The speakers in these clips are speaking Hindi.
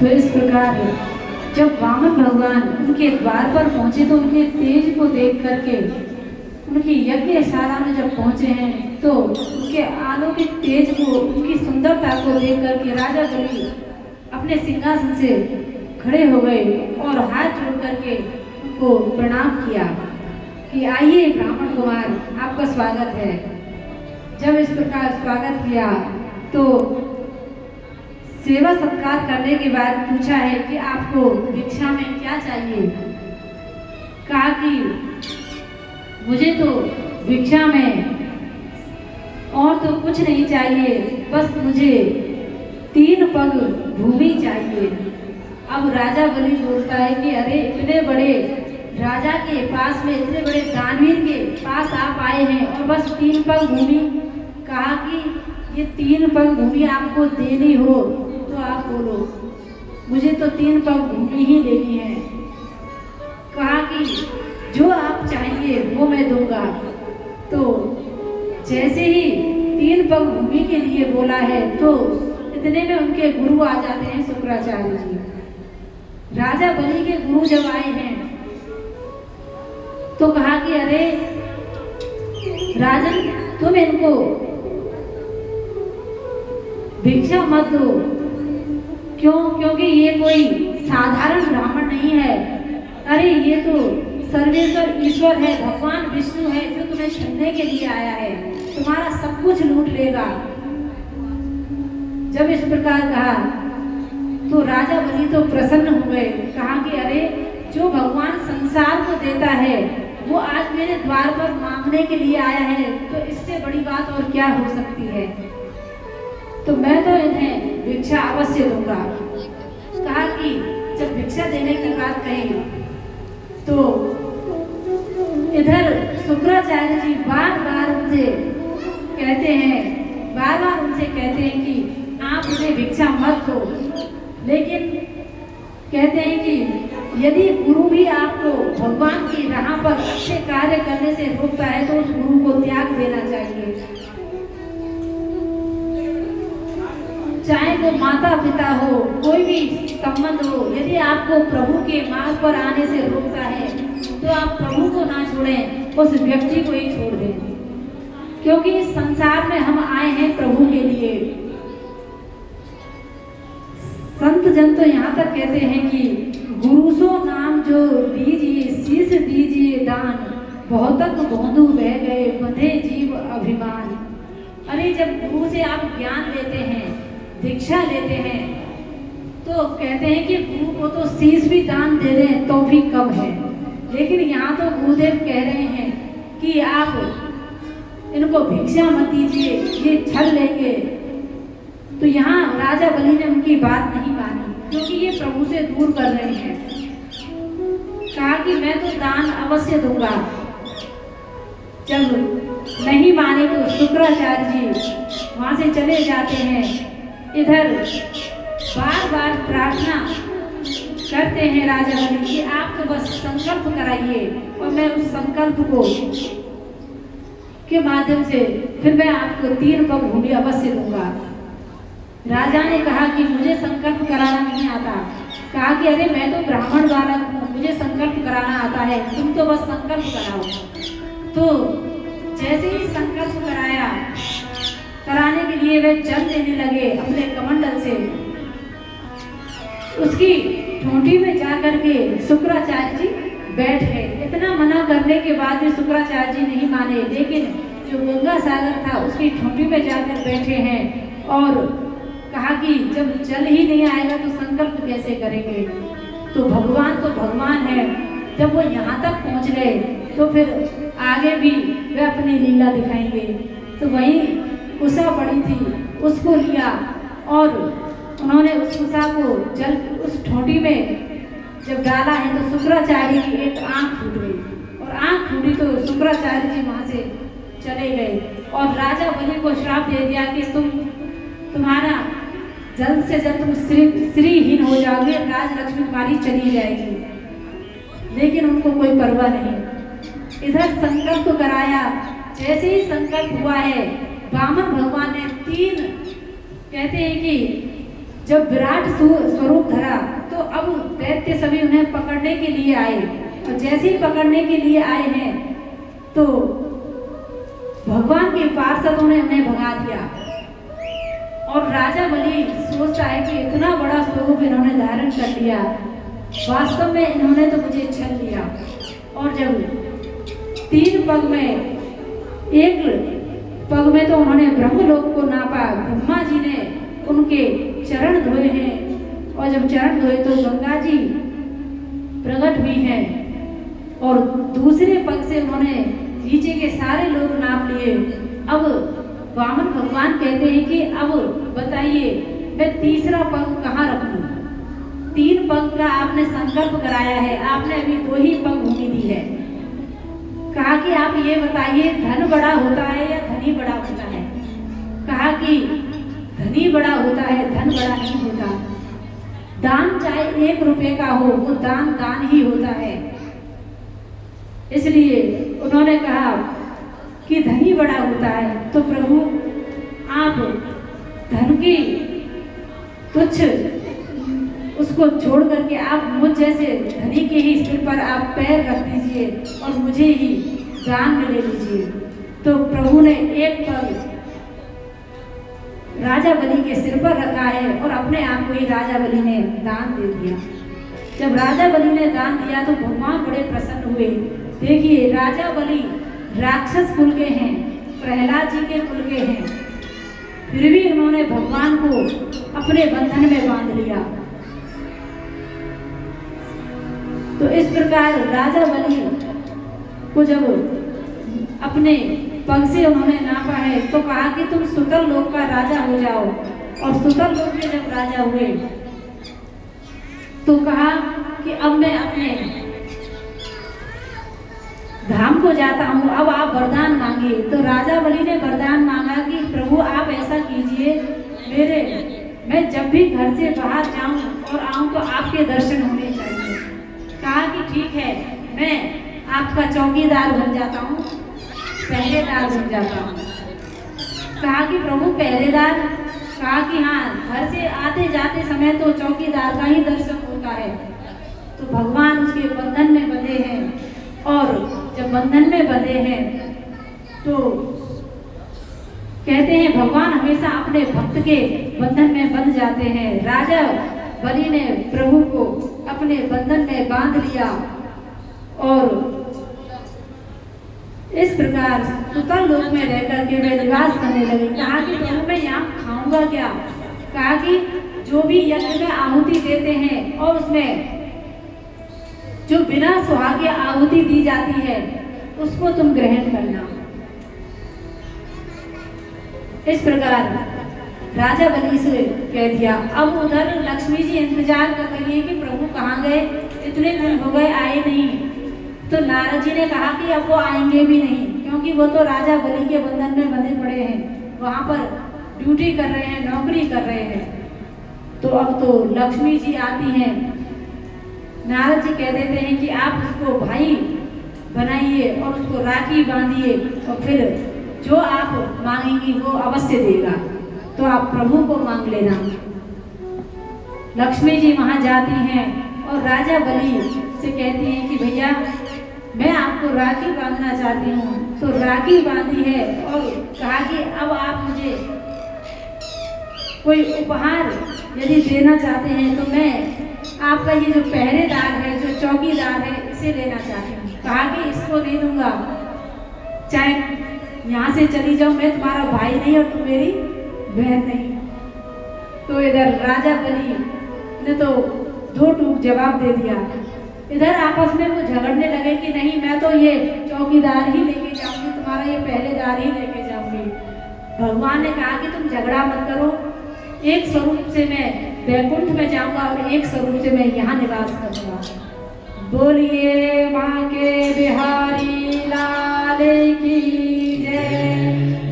तो इस प्रकार जब वामन भगवान उनके द्वार पर पहुंचे तो उनके तेज को देख करके, उनकी यज्ञशाला में जब पहुंचे हैं तो उनके अलौकिक तेज को, उनकी सुंदरता को देख करके राजा बलि अपने सिंहासन से खड़े हो गए और हाथ जोड़ करके उनको प्रणाम किया कि आइए ब्राह्मण कुमार, आपका स्वागत है। जब इस प्रकार स्वागत किया तो सेवा सत्कार करने के बाद पूछा है कि आपको भिक्षा में क्या चाहिए। कहा कि मुझे तो भिक्षा में और तो कुछ नहीं चाहिए, बस मुझे 3 पग भूमि चाहिए। अब राजा बलि बोलता है कि अरे इतने बड़े राजा के पास में, इतने बड़े दानवीर के पास आप आए हैं और बस 3 पग भूमि। कहा कि ये 3 पग भूमि आपको देनी हो तो आप बोलो, मुझे तो 3 पग भूमि ही लेनी है। कहा कि जो आप चाहेंगे वो मैं दूंगा। तो जैसे ही 3 पग भूमि के लिए बोला है तो इतने में उनके गुरु आ जाते हैं, शुक्राचार्य जी। राजा बलि के गुरु जब आए हैं तो कहा कि अरे राजन, तुम इनको भिक्षा मत दो। क्यों? क्योंकि ये कोई साधारण ब्राह्मण नहीं है। अरे ये तो सर्वेश्वर ईश्वर है, भगवान विष्णु है जो तुम्हें छीनने के लिए आया है, तुम्हारा सब कुछ लूट लेगा। जब इस प्रकार कहा तो राजा बलि तो प्रसन्न हो गए। कहा कि अरे जो भगवान संसार को देता है वो आज मेरे द्वार पर मांगने के लिए आया है, तो इससे बड़ी बात और क्या हो सकती है। तो मैं तो इन्हें भिक्षा अवश्य दूंगा। कहा कि जब भिक्षा देने की बात कही तो इधर शुक्राचार्य जी बार बार उनसे कहते हैं कि आप उन्हें भिक्षा मत दो। लेकिन कहते हैं कि यदि गुरु भी आपको भगवान की राह पर अच्छे कार्य करने से रोकता है तो उस गुरु को त्याग देना चाहिए। चाहे वो माता पिता हो, कोई भी संबंध हो, यदि आपको प्रभु के मार्ग पर आने से रोकता है तो आप प्रभु को ना छोड़ें, उस व्यक्ति को ही छोड़ दें। क्योंकि इस संसार में हम आए हैं प्रभु के लिए। संत जन तो यहाँ तक कहते हैं कि गुरु सो नाम जो दीजिए, शीश दीजिए दान, बहुतक बंधु बह गए बंधे जीव अभिमान। अरे जब गुरु से आप ज्ञान लेते हैं, दीक्षा लेते हैं, तो कहते हैं कि गुरु को तो शीश भी दान दे दें तो भी कम है। लेकिन यहाँ तो गुरुदेव कह रहे हैं कि आप इनको भिक्षा मत दीजिए, ये छल लेंगे। तो यहाँ राजा बलि ने उनकी बात नहीं मानी, क्योंकि ये प्रभु से दूर कर रहे हैं। कहा कि मैं तो दान अवश्य दूंगा। जब नहीं माने तो शुक्राचार्य जी वहाँ से चले जाते हैं। इधर बार बार प्रार्थना करते हैं राजा बलि कि आप तो बस संकल्प कराइए और मैं उस संकल्प को के माध्यम से फिर मैं आपको 3 पग भूमि अवश्य दूंगा। राजा ने कहा कि मुझे संकल्प कराना नहीं आता। कहा कि अरे मैं तो ब्राह्मण बालक हूँ, मुझे संकल्प कराना आता है, तुम तो बस संकल्प कराओ। तो जैसे ही संकल्प कराने के लिए वे जल देने लगे अपने कमंडल से, उसकी ठोंठी में जाकर के शुक्राचार्य जी बैठ गए। इतना मना करने के बाद भी शुक्राचार्य जी नहीं माने, लेकिन जो गंगा सागर था उसकी ठोंठी में जाकर बैठे हैं और कहा कि जब जल ही नहीं आएगा तो संकल्प कैसे करेंगे। तो भगवान है। जब वो यहाँ तक पहुँच गए तो फिर आगे भी वे अपनी लीला दिखाएंगे। तो वहीं कुसा पड़ी थी, उसको लिया और उन्होंने उस कुसा को जल उस ठोंठी में जब डाला है तो शुक्राचार्य की एक आंख फूट गई और आंख फूटी तो शुक्राचार्य जी वहाँ से चले गए और राजा बलि को श्राप दे दिया कि तुम्हारा जल्द से जल्द तुम श्रीहीन हो जाओगे, राज लक्ष्मी तुम्हारी चली जाएगी। लेकिन उनको कोई परवाह नहीं। इधर संकल्प कराया, जैसे ही संकल्प हुआ है वामन भगवान ने 3 कहते हैं कि जब विराट स्वरूप धरा तो अब दैत्य सभी उन्हें पकड़ने के लिए आए, और जैसे ही पकड़ने के लिए आए हैं तो भगवान के पार्षदों ने उन्हें भगा दिया। और राजा बलि सोचता है कि इतना बड़ा स्वरूप इन्होंने धारण कर लिया, वास्तव में इन्होंने तो मुझे छल लिया। और जब 3 पग में, एक पग में तो उन्होंने ब्रह्मलोक को नापा, ब्रह्मा जी ने उनके चरण धोए हैं, और जब चरण धोए तो गंगा जी प्रकट हुई हैं, और दूसरे पग से उन्होंने नीचे के सारे लोग नाप लिए। अब वामन भगवान कहते हैं कि अब बताइए मैं तीसरा पग कहाँ रखूं? 3 पग का आपने संकल्प कराया है, आपने अभी 2 ही पग भूमि दी है। कहा कि आप ये बताइए धन बड़ा होता है या धनी बड़ा होता है? कहा कि धनी बड़ा होता है, धन बड़ा नहीं होता। दान चाहे 1 रुपए का हो, वो दान दान ही होता है। इसलिए उन्होंने कहा कि धनी बड़ा होता है। तो प्रभु आप धन की तुच्छ उसको छोड़ करके आप मुझ जैसे धनी के ही सिर पर आप पैर रख दीजिए और मुझे ही दान में ले लीजिए। तो प्रभु ने 1 पग राजा बलि के सिर पर रखा है और अपने आप को ही राजा बलि ने दान दे दिया। जब राजा बलि ने दान दिया तो भगवान बड़े प्रसन्न हुए। देखिए राजा बलि राक्षस कुल के हैं, प्रहलाद जी के कुल के हैं, फिर भी उन्होंने भगवान को अपने बंधन में बांध लिया। तो इस प्रकार राजा बलि को जब अपने पग से उन्होंने नापा है तो कहा कि तुम सुतल लोक का राजा हो जाओ। और सुतल लोक के जब राजा हुए तो कहा कि अब मैं अपने धाम को जाता हूँ, अब आप वरदान मांगिए। तो राजा बलि ने वरदान मांगा कि प्रभु आप ऐसा कीजिए, मैं जब भी घर से बाहर जाऊं और आऊं तो आपके दर्शन होने चाहिए। कहा कि ठीक है, मैं आपका चौकीदार बन जाता हूँ, पहरेदार बन जाता हूँ। कहा कि प्रभु पहरेदार? कहा कि हाँ, घर से आते जाते समय तो चौकीदार का ही दर्शन होता है। तो भगवान उसके बंधन में बंधे हैं, और जब बंधन में बंधे हैं तो कहते हैं भगवान hमेशा अपने भक्त के बंधन में बंध जाते हैं। राजा बलि ने प्रभु को अपने बंधन में बांध लिया और इस प्रकार सुतल लोक में रह करके वे निवास करने लगे। कहा कि प्रभु मैं यहाँ खाऊंगा क्या? कहा कि जो भी यज्ञ में आहुति देते हैं और उसमें जो बिना सुहागे आहुति दी जाती है उसको तुम ग्रहण करना। इस प्रकार राजा बलि से कह दिया। अब उधर लक्ष्मी जी इंतजार कर रही है कि प्रभु कहाँ गए, इतने दिन हो गए आए नहीं। तो नारद जी ने कहा कि अब वो आएंगे भी नहीं, क्योंकि वो तो राजा बलि के बंधन में बंधे पड़े हैं, वहाँ पर ड्यूटी कर रहे हैं, नौकरी कर रहे हैं। तो अब तो लक्ष्मी जी आती हैं। नारद जी कह देते हैं कि आप उसको भाई बनाइए और उसको राखी बांधिए और फिर जो आप मांगेंगी वो अवश्य देगा, तो आप प्रभु को मांग लेना। लक्ष्मी जी वहाँ जाती हैं और राजा बलि से कहती हैं कि भैया मैं आपको राखी बांधना चाहती हूँ। तो राखी बांधी है और कहा कि अब आप मुझे कोई उपहार यदि देना चाहते हैं तो मैं आपका ये जो पहरेदार है, जो चौकीदार है, इसे लेना चाहती हूँ। कहा कि इसको नहीं दूंगा, चाहे यहाँ से चली जाओ, मैं तुम्हारा भाई नहीं और तुम मेरी बहन नहीं। तो इधर राजा बलि ने तो दो टूक जवाब दे दिया। इधर आपस में वो झगड़ने लगे कि नहीं मैं तो ये चौकीदार ही लेके जाऊंगी, तुम्हारा ये पहरेदार ही लेके जाऊंगी। भगवान ने कहा कि तुम झगड़ा मत करो, एक स्वरूप से मैं वैकुंठ में जाऊंगा और एक स्वरूप से मैं यहाँ निवास करूंगा। बोलिए माँ के बिहारी लाल की जय,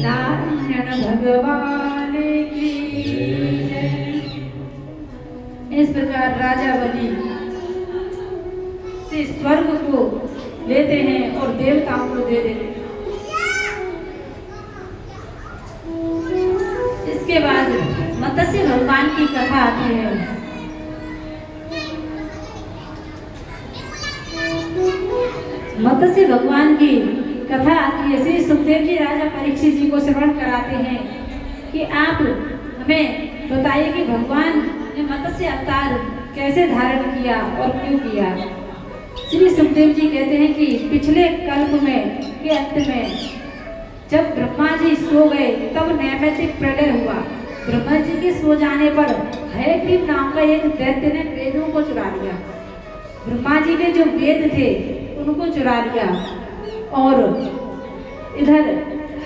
नारायण भगवान की जय। इस प्रकार राजा बलि से स्वर्ग को लेते हैं और देवताओं को दे देते हैं। इसके बाद मत्स्य भगवान भगवान की कथा आती है। मत्स्य भगवान की कथा आती है। श्री सुखदेव जी राजा परीक्षित जी को श्रवण कराते हैं कि आप हमें बताइए कि भगवान ने मत्स्य अवतार कैसे धारण किया और क्यों किया। श्री सुखदेव जी कहते हैं कि पिछले कल्प में के अंत में जब ब्रह्मा जी सो गए तब नैमित्तिक प्रलय हुआ। ब्रह्मा जी के सो जाने पर हयग्रीव नाम का एक दैत्य ने वेदों को चुरा लिया। ब्रह्मा जी के जो वेद थे उनको चुरा लिया और इधर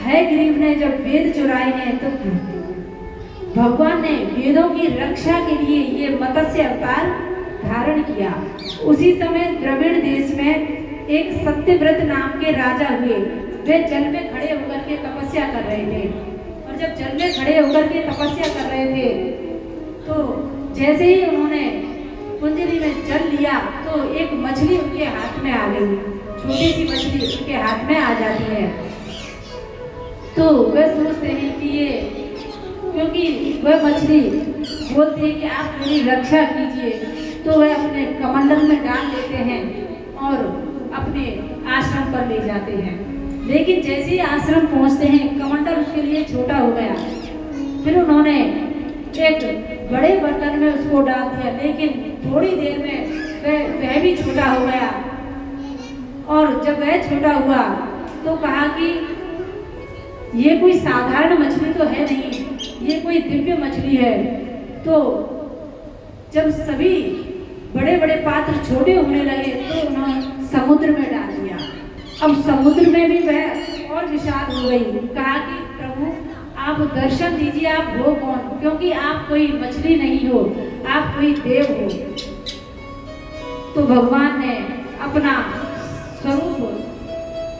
हयग्रीव ने जब वेद चुराए हैं तो भगवान ने वेदों की रक्षा के लिए ये मत्स्य अवतार धारण किया। उसी समय द्रविड़ देश में एक सत्यव्रत नाम के राजा हुए। वे जल में खड़े होकर के तपस्या कर रहे थे और जब जल में खड़े होकर के तपस्या कर रहे थे तो जैसे ही उन्होंने कुंजरी में जल लिया तो एक मछली उनके हाथ में आ गई। छोटी सी मछली उनके हाथ में आ जाती है तो वे सोचते हैं कि ये, क्योंकि वह मछली बोलती है कि आप मेरी रक्षा कीजिए, तो वह अपने कमंडल में डाल देते हैं और अपने आश्रम पर ले जाते हैं। लेकिन जैसे ही आश्रम पहुंचते हैं कमंडल उसके लिए छोटा हो गया। फिर उन्होंने एक बड़े बर्तन में उसको डाल दिया, लेकिन थोड़ी देर में वह भी छोटा हो गया। और जब वह छोटा हुआ तो कहा कि ये कोई साधारण मछली तो है नहीं, ये कोई दिव्य मछली है। तो जब सभी बड़े बड़े पात्र छोटे होने लगे तो उन्होंने समुद्र में डाल दिया। अब समुद्र में भी वह और विशाल हो गई। कहा कि प्रभु आप दर्शन दीजिए, आप हो कौन, क्योंकि आप कोई मछली नहीं हो, आप कोई देव हो। तो भगवान ने अपना स्वरूप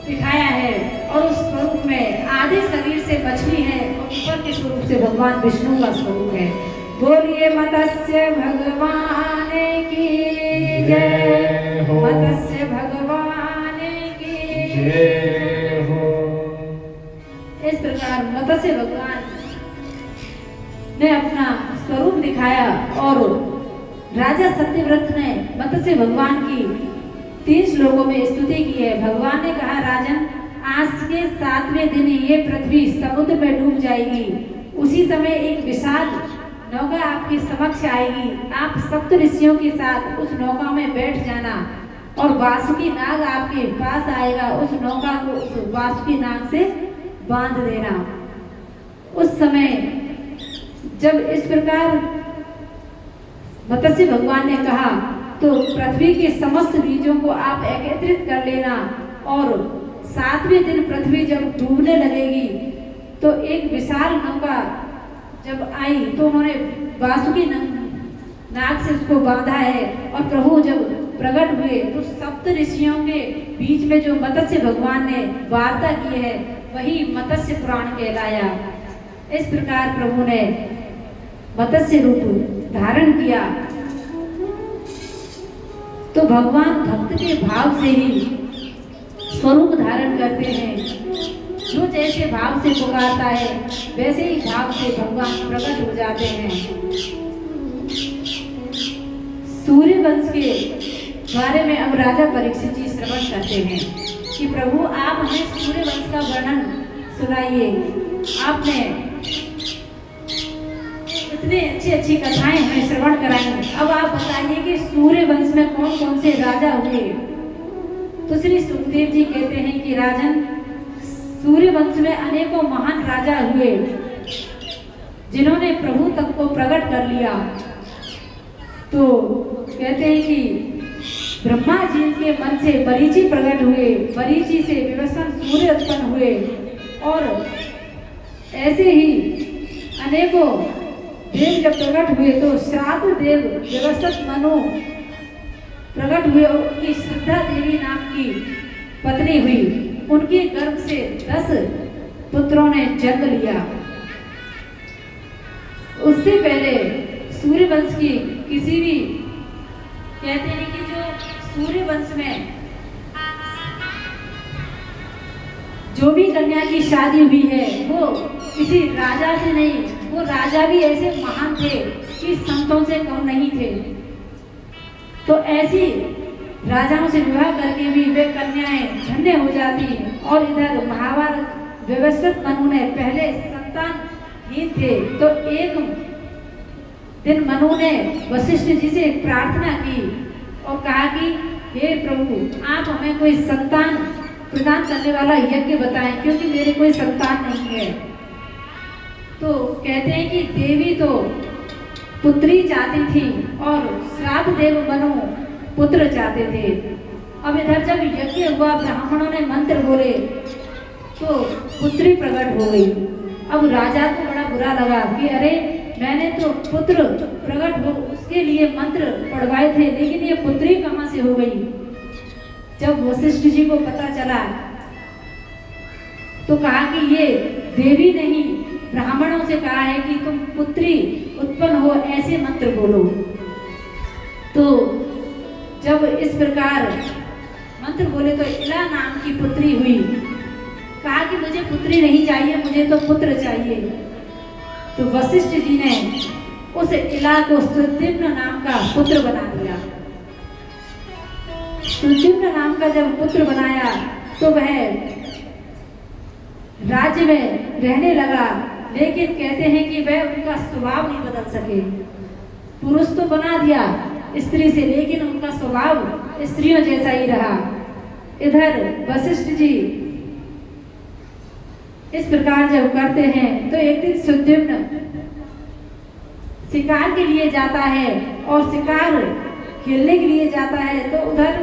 दिखाया है और उस स्वरूप में आधे शरीर से मछली है और ऊपर के स्वरूप से भगवान विष्णु का स्वरूप है। बोलिए मत्स्य भगवान की जय, मत्स्य भगवान की जय हो। इस प्रकार मत्स्य भगवान ने अपना स्वरूप दिखाया और राजा सत्यव्रत ने मत्स्य भगवान की 3 श्लोकों में स्तुति की है। भगवान ने कहा, राजन आज के 7वें दिन ये पृथ्वी समुद्र में डूब जाएगी। उसी समय एक विशाल नौका आपके समक्ष आएगी। आप सप्त ऋषियों के साथ उस नौका में बैठ जाना और वासुकी नाग आपके पास आएगा। उस नौका को उस वासुकी नाग से बांध देना। उस समय जब इस प्रकार मत्स्य भगवान ने कहा तो पृथ्वी के समस्त बीजों को आप एकत्रित कर लेना और 7वें दिन पृथ्वी जब डूबने लगेगी तो एक विशाल नौका जब आई तो उन्होंने वासुकी नाग से उसको बांधा है और प्रभु जब प्रकट हुए तो सप्त ऋषियों के बीच में जो मत्स्य भगवान ने वार्ता की है वही मत्स्य पुराण कहलाया। इस प्रकार प्रभु ने मत्स्य रूप धारण किया। तो भगवान भक्त के भाव से ही स्वरूप धारण करते हैं। जो जैसे भाव से पुकारता है वैसे ही भाव से भगवान प्रकट हो जाते हैं। सूर्य वंश के बारे में अब राजा परीक्षित जी श्रवण करते हैं कि प्रभु आप हमें सूर्य वंश का वर्णन सुनाइए। आपने इतनी अच्छी अच्छी कथाएं हमें श्रवण कराई, अब आप बताइए कि सूर्य वंश में कौन कौन से राजा हुए। तो श्री सुखदेव जी कहते हैं कि राजन सूर्य वंश में अनेकों महान राजा हुए जिन्होंने प्रभु तक को प्रकट कर लिया। तो कहते हैं कि ब्रह्मा जी के मन से मरीचि प्रकट हुए, मरीचि से विवस्वन सूर्य उत्पन्न हुए और ऐसे ही अनेकों देव जब प्रकट हुए तो श्राद्ध देव व्यवस्थित मनु प्रकट हुए और उनकी श्रद्धा देवी नाम की पत्नी हुई। उनके गर्भ से 10 पुत्रों ने जन्म लिया। उससे पहले सूर्य वंश की किसी भी कहते हैं कि जो सूर्य वंश में जो भी कन्या की शादी हुई है वो किसी राजा से नहीं, वो राजा भी ऐसे महान थे कि संतों से कम नहीं थे। तो ऐसी राजाओं से विवाह करके भी वे कन्याएं धन्य हो जाती। और इधर महाभारत व्यवस्थित मनु ने पहले संतानहीन थे, तो एक दिन मनु ने वशिष्ठ जी से प्रार्थना की और कहा कि हे प्रभु, आप हमें कोई संतान प्रदान करने वाला यज्ञ बताएं, क्योंकि मेरे कोई संतान नहीं है। तो कहते हैं कि देवी तो पुत्री चाहती थी और श्राप देव मनु पुत्र चाहते थे। अब इधर जब यज्ञ हुआ, ब्राह्मणों ने मंत्र बोले तो पुत्री प्रकट हो गई। अब राजा को बड़ा बुरा लगा कि अरे, मैंने तो पुत्र प्रकट हो उसके लिए मंत्र पढ़वाए थे, लेकिन ये पुत्री कहाँ से हो गई। जब वशिष्ठ जी को पता चला तो कहा कि ये देवी नहीं, ब्राह्मणों से कहा है कि तुम पुत्री उत्पन्न हो, ऐसे मंत्र बोलो। तो जब इस प्रकार मंत्र बोले तो इला नाम की पुत्री हुई। कहा कि मुझे पुत्री नहीं चाहिए, मुझे तो पुत्र चाहिए। तो वशिष्ठ जी ने उस इला को सुद्युम्न नाम का पुत्र बना दिया। सुद्युम्न नाम का जब पुत्र बनाया तो वह राज्य में रहने लगा, लेकिन कहते हैं कि वह उनका स्वभाव नहीं बदल सके। पुरुष तो बना दिया स्त्री से, लेकिन उनका स्वभाव स्त्रियों जैसा ही रहा। इधर वशिष्ठ जी इस प्रकार जब करते हैं तो एक दिन सुद्युम्न शिकार के लिए जाता है और शिकार खेलने के लिए जाता है। तो उधर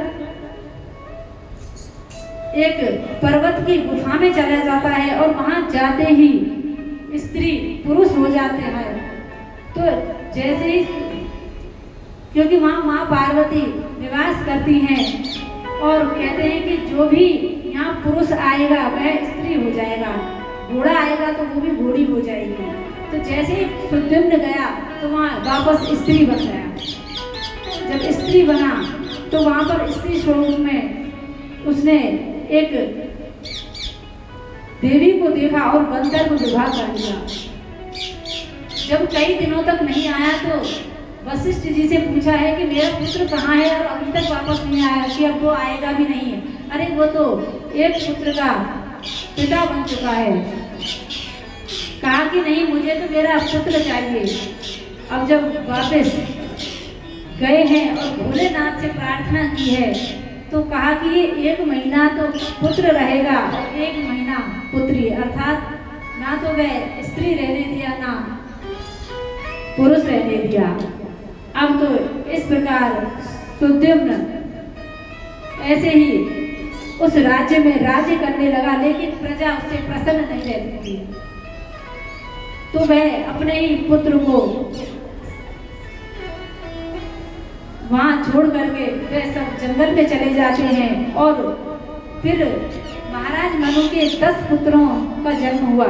एक पर्वत की गुफा में चला जाता है और वहां जाते ही स्त्री पुरुष हो जाते हैं। तो जैसे ही, क्योंकि वहां माँ पार्वती निवास करती हैं और कहते हैं कि जो भी यहाँ पुरुष आएगा वह स्त्री हो जाएगा, घोड़ा आएगा तो वो भी घोड़ी हो जाएगी। तो जैसे ही सुद्युम्न गया तो वहाँ वापस स्त्री बन गया। जब स्त्री बना तो वहाँ पर स्त्री स्वरूप में उसने एक देवी को देखा और बंदर को विवाह कर लिया। जब कई दिनों तक नहीं आया तो वशिष्ठ जी से पूछा है कि मेरा पुत्र कहाँ है, और अभी तक वापस नहीं आया, कि अब वो आएगा भी नहीं है। अरे वो तो एक पुत्र का पिता बन चुका है। कहा कि नहीं, मुझे तो मेरा पुत्र चाहिए। अब जब वापस गए हैं और भोलेनाथ से प्रार्थना की है तो कहा कि ये 1 महीना तो पुत्र रहेगा और 1 महीना पुत्री, अर्थात ना तो वह स्त्री रहने दिया ना पुरुष रहने दिया। अब तो इस प्रकार सुद्युम्न ऐसे ही उस राज्य में राज्य करने लगा, लेकिन प्रजा उससे प्रसन्न नहीं रहती थी। तो वह अपने ही पुत्र को वहां छोड़ करके वे सब जंगल में चले जाते हैं। और फिर महाराज मनु के 10 पुत्रों का जन्म हुआ।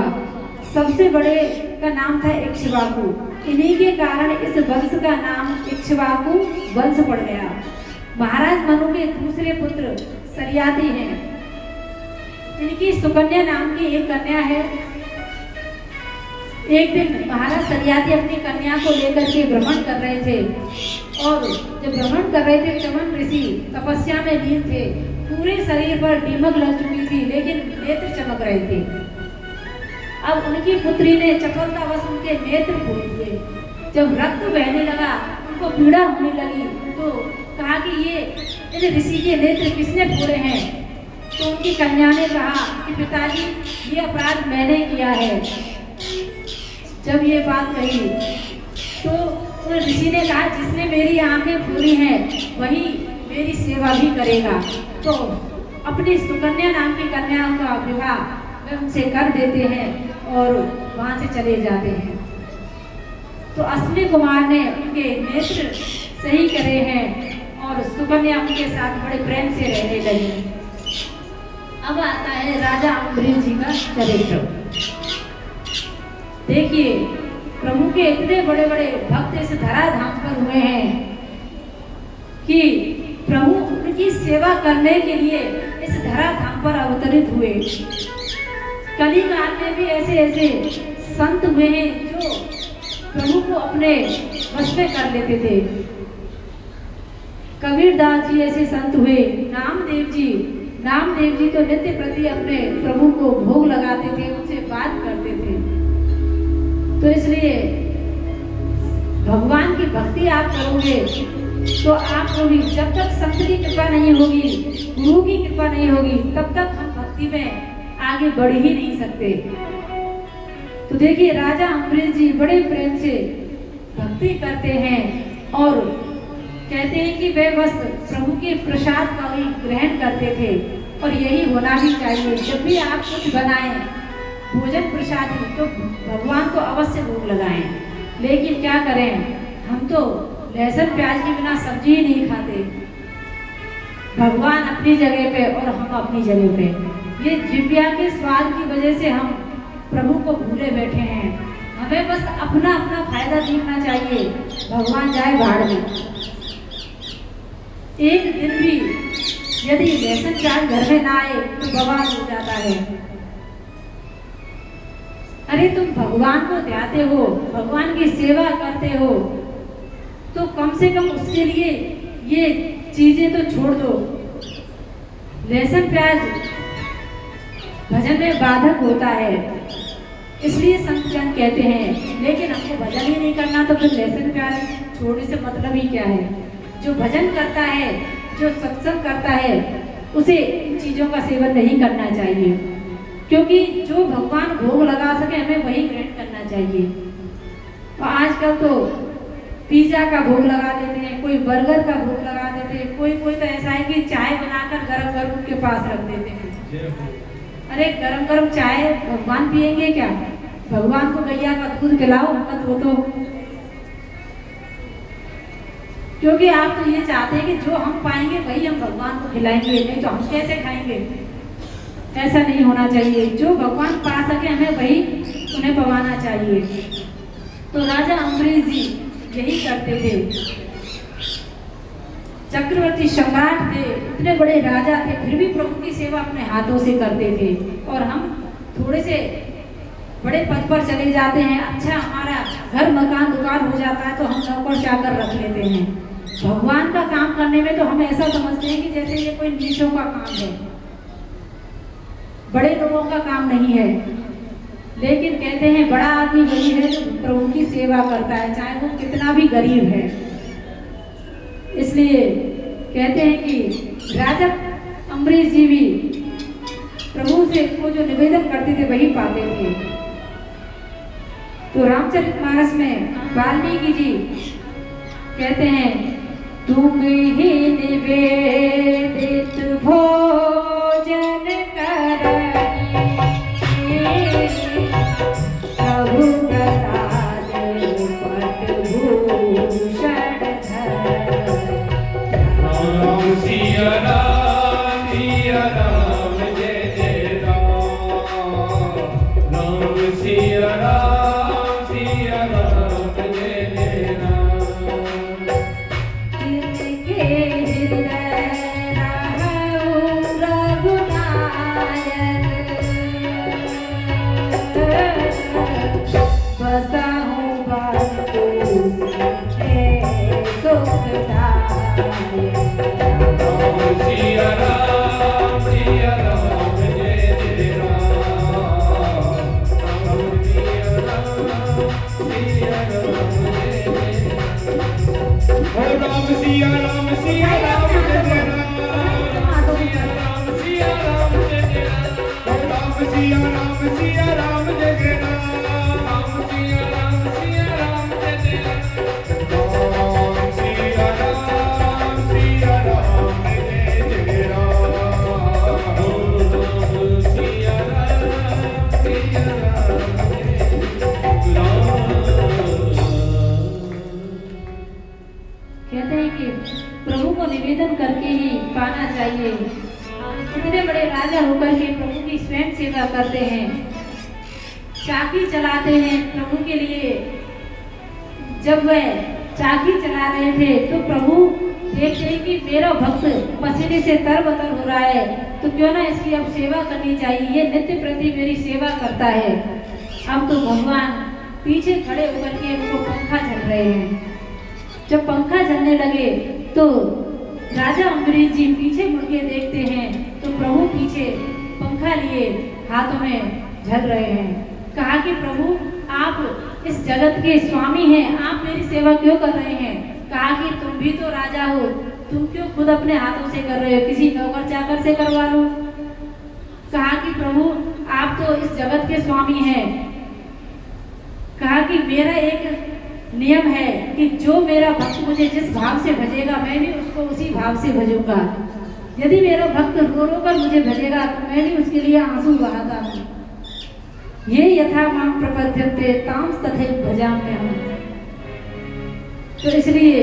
सबसे बड़े का नाम था इक्ष्वाकु। इन्हीं के कारण इस वंश का नाम इक्ष्वाकु वंश पड़ गया। महाराज मनु के दूसरे पुत्र सरियाती हैं। इनकी सुकन्या नाम की एक कन्या है। एक दिन महाराज सरियाती अपनी कन्या को लेकर के भ्रमण कर रहे थे, और जब भ्रमण कर रहे थे चमन ऋषि तपस्या में लीन थे। पूरे शरीर पर दीमक लग चुकी थी, लेकिन नेत्र चमक रहे थे। अब उनकी पुत्री ने चपलतावश उनके नेत्र फोड़ दिए। जब रक्त बहने लगा, उनको पीड़ा होने लगी, तो कहा कि ये इन ऋषि के नेत्र किसने फोड़े हैं। तो उनकी कन्या ने कहा कि पिताजी, ये अपराध मैंने किया है। जब ये बात कही तो ऋषि ने कहा, जिसने मेरी आंखें फोड़ी हैं वही मेरी सेवा भी करेगा। तो अपनी सुकन्या नाम की कन्या का विवाह वे उनसे कर देते हैं और वहाँ से चले जाते हैं। तो अश्विनी कुमार ने उनके नेत्र सही करे हैं और सुकन्या उनके साथ बड़े प्रेम से रहने लगी। अब आता है राजा अम्बरीश जी का चरित्र। देखिए, प्रभु के इतने बड़े बड़े भक्त इस धराधाम पर हुए हैं कि प्रभु उनकी सेवा करने के लिए इस धराधाम पर अवतरित हुए। कलिकाल में भी ऐसे ऐसे संत हुए हैं जो प्रभु को अपने वश में कर लेते थे। कबीरदास जी ऐसे संत हुए, नामदेव जी तो नित्य प्रति अपने प्रभु को भोग लगाते थे, उनसे बात करते थे। तो इसलिए भगवान की भक्ति आप करोगे तो आपको भी, जब तक संत की कृपा नहीं होगी, गुरु की कृपा नहीं होगी, तब तक हम भक्ति में आगे बढ़ ही नहीं सकते। तो देखिए राजा अम्बरीश जी बड़े प्रेम से भक्ति करते हैं और कहते हैं कि वे बस प्रभु के प्रसाद का ही ग्रहण करते थे और यही होना भी चाहिए। जब भी आप कुछ बनाएं भोजन प्रसाद तो भगवान को अवश्य भोग लगाएं। लेकिन क्या करें, हम तो लहसुन प्याज के बिना सब्जी ही नहीं खाते। भगवान अपनी जगह पे और हम अपनी जगह पे, ये जिव्या के स्वाद की वजह से हम प्रभु को भूले बैठे हैं। हमें बस अपना अपना फायदा देखना चाहिए, भगवान जाए भाड़ में। एक दिन भी यदि लहसुन प्याज घर में ना आए तो बवाल हो जाता है। अरे तुम भगवान को ध्याते हो, भगवान की सेवा करते हो, तो कम से कम उसके लिए ये चीजें तो छोड़ दो। लहसुन प्याज भजन में बाधक होता है, इसलिए संत जन कहते हैं। लेकिन हमको भजन ही नहीं करना तो फिर लहसुन प्याज छोड़ने से मतलब ही क्या है। जो भजन करता है, जो सत्संग करता है, उसे इन चीजों का सेवन नहीं करना चाहिए, क्योंकि जो भगवान भोग लगा सके हमें वही ग्रहण करना चाहिए। और आजकल तो पिज्जा का भोग लगा देते हैं, कोई बर्गर का भोग लगा देते हैं, कोई तो ऐसा है कि चाय बनाकर गरम गरम उनके पास रख देते हैं। अरे गरम गरम चाय भगवान पिएंगे क्या? भगवान को गैया का दूध पिलाओ मत, वो तो, क्योंकि आप तो ये चाहते हैं कि जो हम पाएंगे वही हम भगवान को खिलाएंगे, नहीं तो हम कैसे खाएंगे। ऐसा नहीं होना चाहिए, जो भगवान पा सके हमें वही उन्हें पवाना चाहिए। तो राजा अम्बरीश जी यही करते थे। चक्रवर्ती सम्राट थे, इतने बड़े राजा थे, फिर भी प्रभु की सेवा अपने हाथों से करते थे। और हम थोड़े से बड़े पद पर चले जाते हैं, अच्छा हमारा घर मकान दुकान हो जाता है तो हम नौकर चाकर रख लेते हैं। भगवान का काम करने में तो हम ऐसा समझते हैं कि जैसे ये कोई नीचों का काम है, बड़े लोगों का काम नहीं है। लेकिन कहते हैं बड़ा आदमी वही है जो प्रभु की सेवा करता है, चाहे वो कितना भी गरीब है। इसलिए कहते हैं कि राजा अम्बरीश जी भी प्रभु से को जो निवेदन करते थे वही पाते थे। तो रामचरितमानस में वाल्मीकि जी कहते हैं, तुम ही निवेदित भोजन करई प्रभु प्रसाद पट भूषण धरई। राम सिया राम जय जय राम। राम सिया राम जय जय राम। तिनके हृदय रहउ रघुनायक, बसहु बंधु सुखे सुखदायक। राम सिया राम जय जय राम। राम सिया राम जय जय राम। ओ राम सिया राम जय जय राम। सिया राम जय जय राम। ओ राम सिया राम जय जय राम। राम सिया राम जय जय राम। राम सिया राम जय जय राम। कहते हैं कि प्रभु को निवेदन करके ही पाना चाहिए। इतने बड़े राजा होकर के प्रभु की स्वयं सेवा करते हैं, चाकी चलाते हैं प्रभु के लिए। जब वह चाकी चला रहे थे तो प्रभु देखते हैं कि मेरा भक्त पसीने से तरबतर हो रहा है, तो क्यों ना इसकी अब सेवा करनी चाहिए, ये नित्य प्रति मेरी सेवा करता है। अब तो भगवान पीछे खड़े होकर के उनको पंखा झल रहे हैं। जब पंखा झलने लगे तो राजा अम्बरीश जी पीछे मुड़ के देखते हैं तो प्रभु पीछे पंखा लिए हाथों में झल रहे हैं। कहा कि प्रभु आप इस जगत के स्वामी हैं, आप मेरी सेवा क्यों कर रहे हैं? कहा कि तुम भी तो राजा हो, तुम क्यों खुद अपने हाथों से कर रहे हो, किसी नौकर चाकर से करवा लो। कहा कि प्रभु आप तो इस जगत के स्वामी हैं। कहा कि मेरा एक नियम है कि जो मेरा भक्त मुझे जिस भाव से भजेगा मैं भी उसको उसी भाव से भजूंगा। यदि मेरा भक्त रो रो कर मुझे भजेगा तो मैं भी उसके लिए आंसू बहाता हूँ। ये यथा मां प्रपद्यन्ते तांस तथैव भजाम्यहम्। तो इसलिए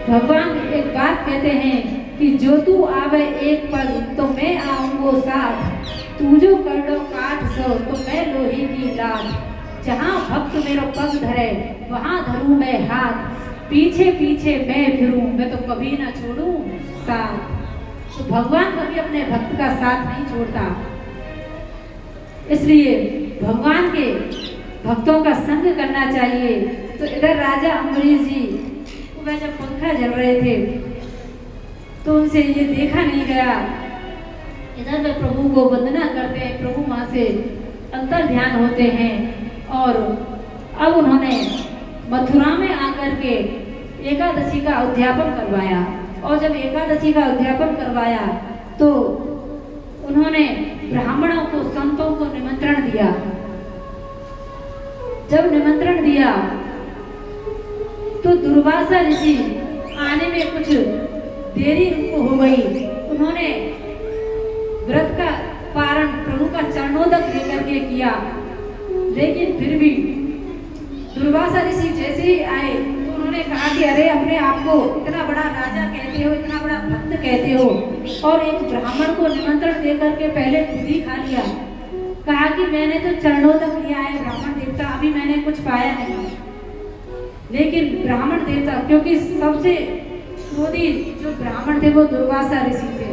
भगवान एक बात कहते हैं कि जो तू आवे एक पल तो मैं आऊंगो साथ, तू जो कर लो काठ सो तो मैं लोहे की लाठ। जहाँ भक्त मेरो पग धरे वहाँ धरूं मैं हाथ, पीछे पीछे मैं फिरूं मैं तो कभी ना छोड़ूं साथ। तो भगवान कभी अपने भक्त का साथ नहीं छोड़ता, इसलिए भगवान के भक्तों का संग करना चाहिए। तो इधर राजा अम्बरीश जी वह जब पंखा जल रहे थे तो उनसे ये देखा नहीं गया। इधर वे प्रभु को वंदना करते हैं, प्रभु माँ से अंतर ध्यान होते हैं। और अब उन्होंने मथुरा में आकर के एकादशी का उद्यापन करवाया, और जब एकादशी का उद्यापन करवाया तो उन्होंने ब्राह्मणों को, संतों को निमंत्रण दिया। जब निमंत्रण दिया तो दुर्वासा ऋषि आने में कुछ देरी उनको हो गई। उन्होंने व्रत का पारण प्रभु का चरणोदक लेकर के किया, लेकिन फिर भी दुर्वासा ऋषि जैसे ही आए तो उन्होंने कहा कि अरे अपने आप को इतना बड़ा राजा कहते हो, इतना बड़ा भक्त कहते हो, और एक ब्राह्मण को निमंत्रण देकर के पहले खुद ही खा लिया। कहा कि मैंने तो चरणोदक लिया है ब्राह्मण देवता, अभी मैंने कुछ पाया नहीं। लेकिन ब्राह्मण देवता, क्योंकि सबसे क्रोधी जो ब्राह्मण थे वो दुर्वासा ऋषि थे,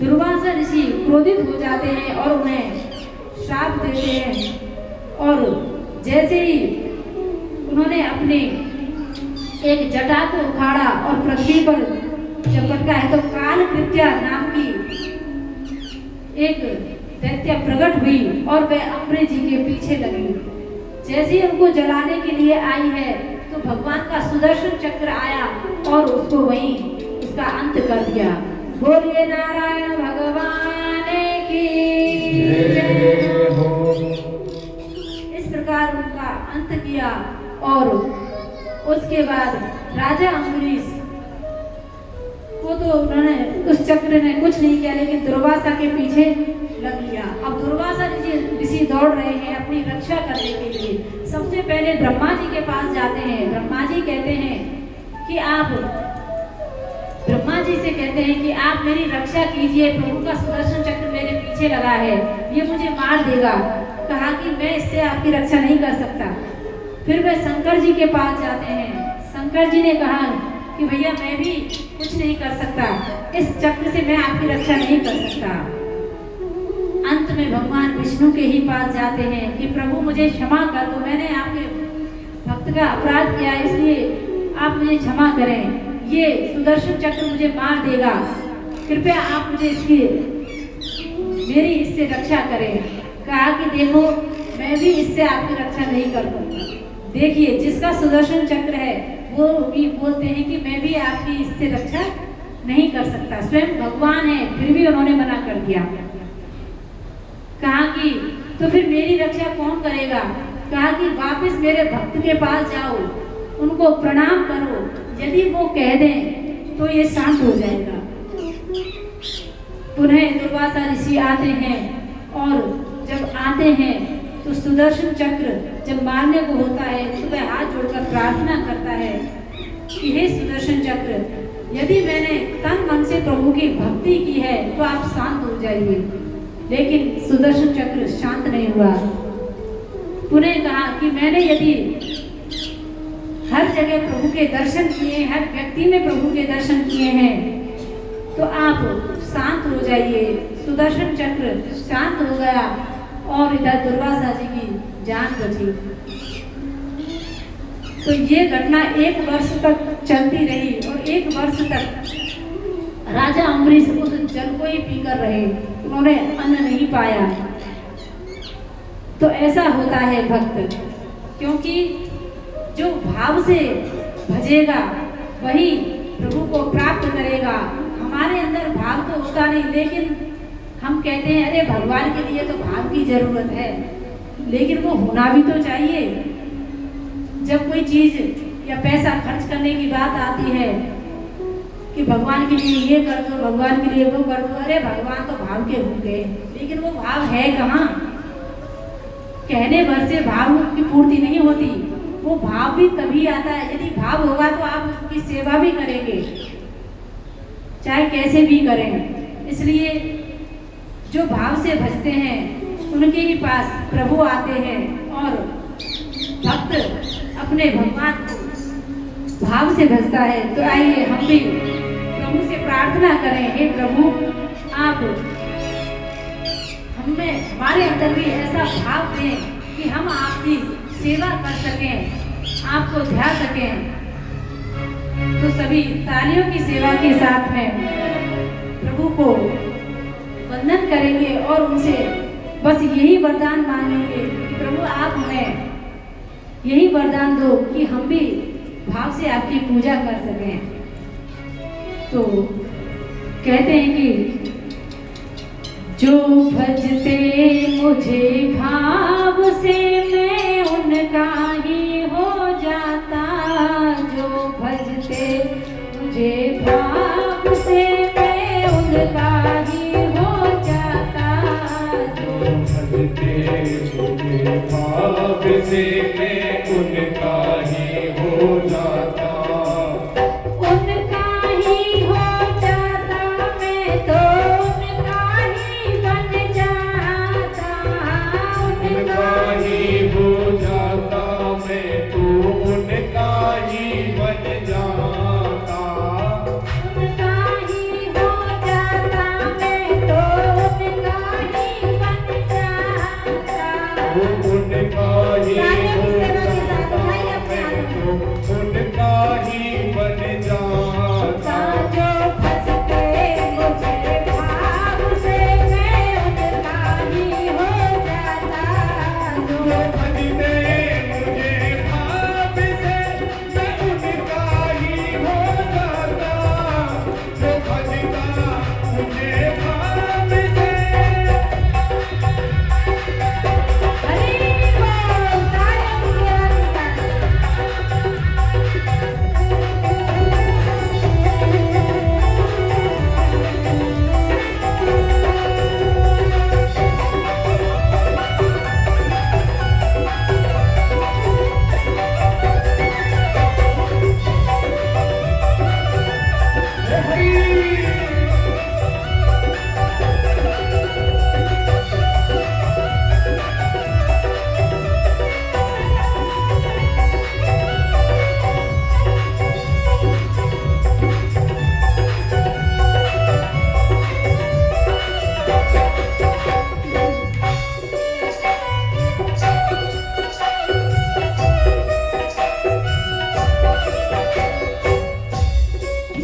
दुर्वासा ऋषि क्रोधित हो जाते हैं और उन्हें श्राप देते हैं। और जैसे ही उन्होंने अपने एक जटा को उखाड़ा और पृथ्वी पर चपटका है तो कालकृत्या नाम की एक दैत्य प्रकट हुई और वह अम्बरीश जी के पीछे लगी। जैसे ही उनको जलाने के लिए आई है तो भगवान का सुदर्शन चक्र आया और उसको वहीं उसका अंत कर दिया। बोलिए नारायण भगवान की जय हो। इस प्रकार उनका अंत किया और उसके बाद राजा अम्बरीश को तो उन्होंने उस चक्र ने कुछ नहीं किया, लेकिन दुर्वासा के पीछे लग लिया। अब दुर्वासा ऋषि दौड़ रहे हैं अपनी रक्षा करने के लिए। सबसे पहले ब्रह्मा जी के पास जाते हैं। ब्रह्मा जी कहते हैं कि आप, ब्रह्मा जी से कहते हैं कि आप मेरी रक्षा कीजिए, प्रभु का सुदर्शन चक्र मेरे पीछे लगा है, ये मुझे मार देगा। कहा कि मैं इससे आपकी रक्षा नहीं कर सकता। फिर वे शंकर जी के पास जाते हैं। शंकर जी ने कहा कि भैया मैं भी कुछ नहीं कर सकता, इस चक्र से मैं आपकी रक्षा नहीं कर सकता। अंत में भगवान विष्णु के ही पास जाते हैं कि प्रभु मुझे क्षमा कर दो, मैंने आपके भक्त का अपराध किया, इसलिए आप मुझे क्षमा करें, ये सुदर्शन चक्र मुझे मार देगा, कृपया आप मुझे मेरी इससे रक्षा करें। कहा कि देखो मैं भी इससे आपकी रक्षा नहीं कर सकता। देखिए जिसका सुदर्शन चक्र है वो भी बोलते हैं कि मैं भी आपकी इससे रक्षा नहीं कर सकता, स्वयं भगवान है, फिर भी उन्होंने मना कर दिया। कहा कि तो फिर मेरी रक्षा कौन करेगा? कहा कि वापस मेरे भक्त के पास जाओ, उनको प्रणाम करो, यदि वो कह दें तो ये शांत हो जाएगा। पुनः दुर्वासा ऋषि आते हैं और जब आते हैं तो सुदर्शन चक्र जब मारने को होता है तो वह हाथ जोड़कर प्रार्थना करता है कि हे सुदर्शन चक्र, यदि मैंने तन मन से प्रभु की भक्ति की है तो आप शांत हो जाइए। लेकिन सुदर्शन चक्र शांत नहीं हुआ। पुनः कहा कि मैंने यदि हर जगह प्रभु के दर्शन किए, हर व्यक्ति में प्रभु के दर्शन किए हैं, तो आप शांत हो जाइए। सुदर्शन चक्र शांत हो गया और इधर दुर्वासा जी की जान बची। तो ये घटना 1 वर्ष तक चलती रही और 1 वर्ष तक राजा अम्बरीश उस जल को ही पीकर रहे, उन्होंने अन्न नहीं पाया। तो ऐसा होता है भक्त, क्योंकि जो भाव से भजेगा वही प्रभु को प्राप्त करेगा। हमारे अंदर भाव तो होता नहीं, लेकिन हम कहते हैं अरे भगवान के लिए तो भाव की जरूरत है, लेकिन वो होना भी तो चाहिए। जब कोई चीज या पैसा खर्च करने की बात आती है कि भगवान के लिए ये कर दो, भगवान के लिए वो कर दो, अरे भगवान तो भाव के होंगे, लेकिन वो भाव है कहाँ? कहने भर से भाव की पूर्ति नहीं होती। वो भाव भी तभी आता है, यदि भाव होगा तो आप उसकी सेवा भी करेंगे, चाहे कैसे भी करें। इसलिए जो भाव से भजते हैं उनके ही पास प्रभु आते हैं और भक्त अपने भगवान को भाव से भजता है। तो आइए हम भी प्रभु से प्रार्थना करें, हे प्रभु आप हमें, हमारे अंदर भी ऐसा भाव दें कि हम आपकी सेवा कर सकें, आपको ध्यान सकें। तो सभी तालियों की सेवा के साथ में प्रभु को वंदन करेंगे और उनसे बस यही वरदान मांगेंगे कि प्रभु आप हमें यही वरदान दो कि हम भी भाव से आपकी पूजा कर सकें। तो कहते हैं कि जो भजते मुझे भाव से मैं उनका ही हो जाता, जो भजते मुझे भाव से मैं उनका ही हो जाता, जो भजते मुझे भाव से मैं उनका ही हो जाता, उनका ही हो जाता, मैं तो उनका ही बन जाता, उनका ही हो जाता, मैं तो उनका ही बन जाता, उनका ही हो जाता, मैं तो उनका ही बन जाता। उनका ही हो जाता, मैं तो उनका ही बन जाता, जो भजते मुझे भाव से मैं उनका ही हो जाता, जो भजते मुझे भाव से मैं उनका ही हो जाता, जो भजता मुझे भाव से। हरि बोल, तालियों की सेवा के साथ।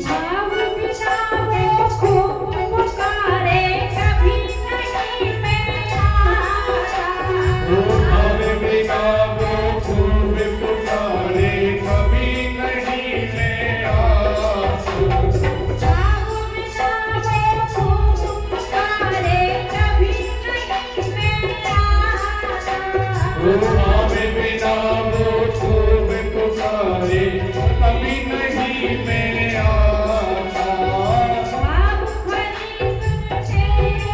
भाव बिना वो खूब पुकारे, कभी नहीं मैं आता। भाव बिना वो खूब पुकारे, कभी नहीं मैं आता, भाव बिना वो खूब पुकारे, कभी नहीं मैं आता। भाव बिना वो खूब पुकारे, कभी नहीं मैं आता, भाव भरी सुनते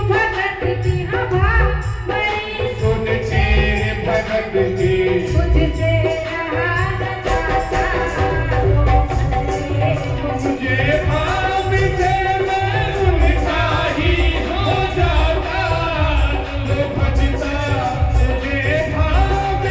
भगत की, हाँ भाव भरी सुन तेरे भगत की, मुझसे रहा न जाता, वो भले मुझे भाव से मैं उनका ही हो जाता, जो भजता मुझे भाव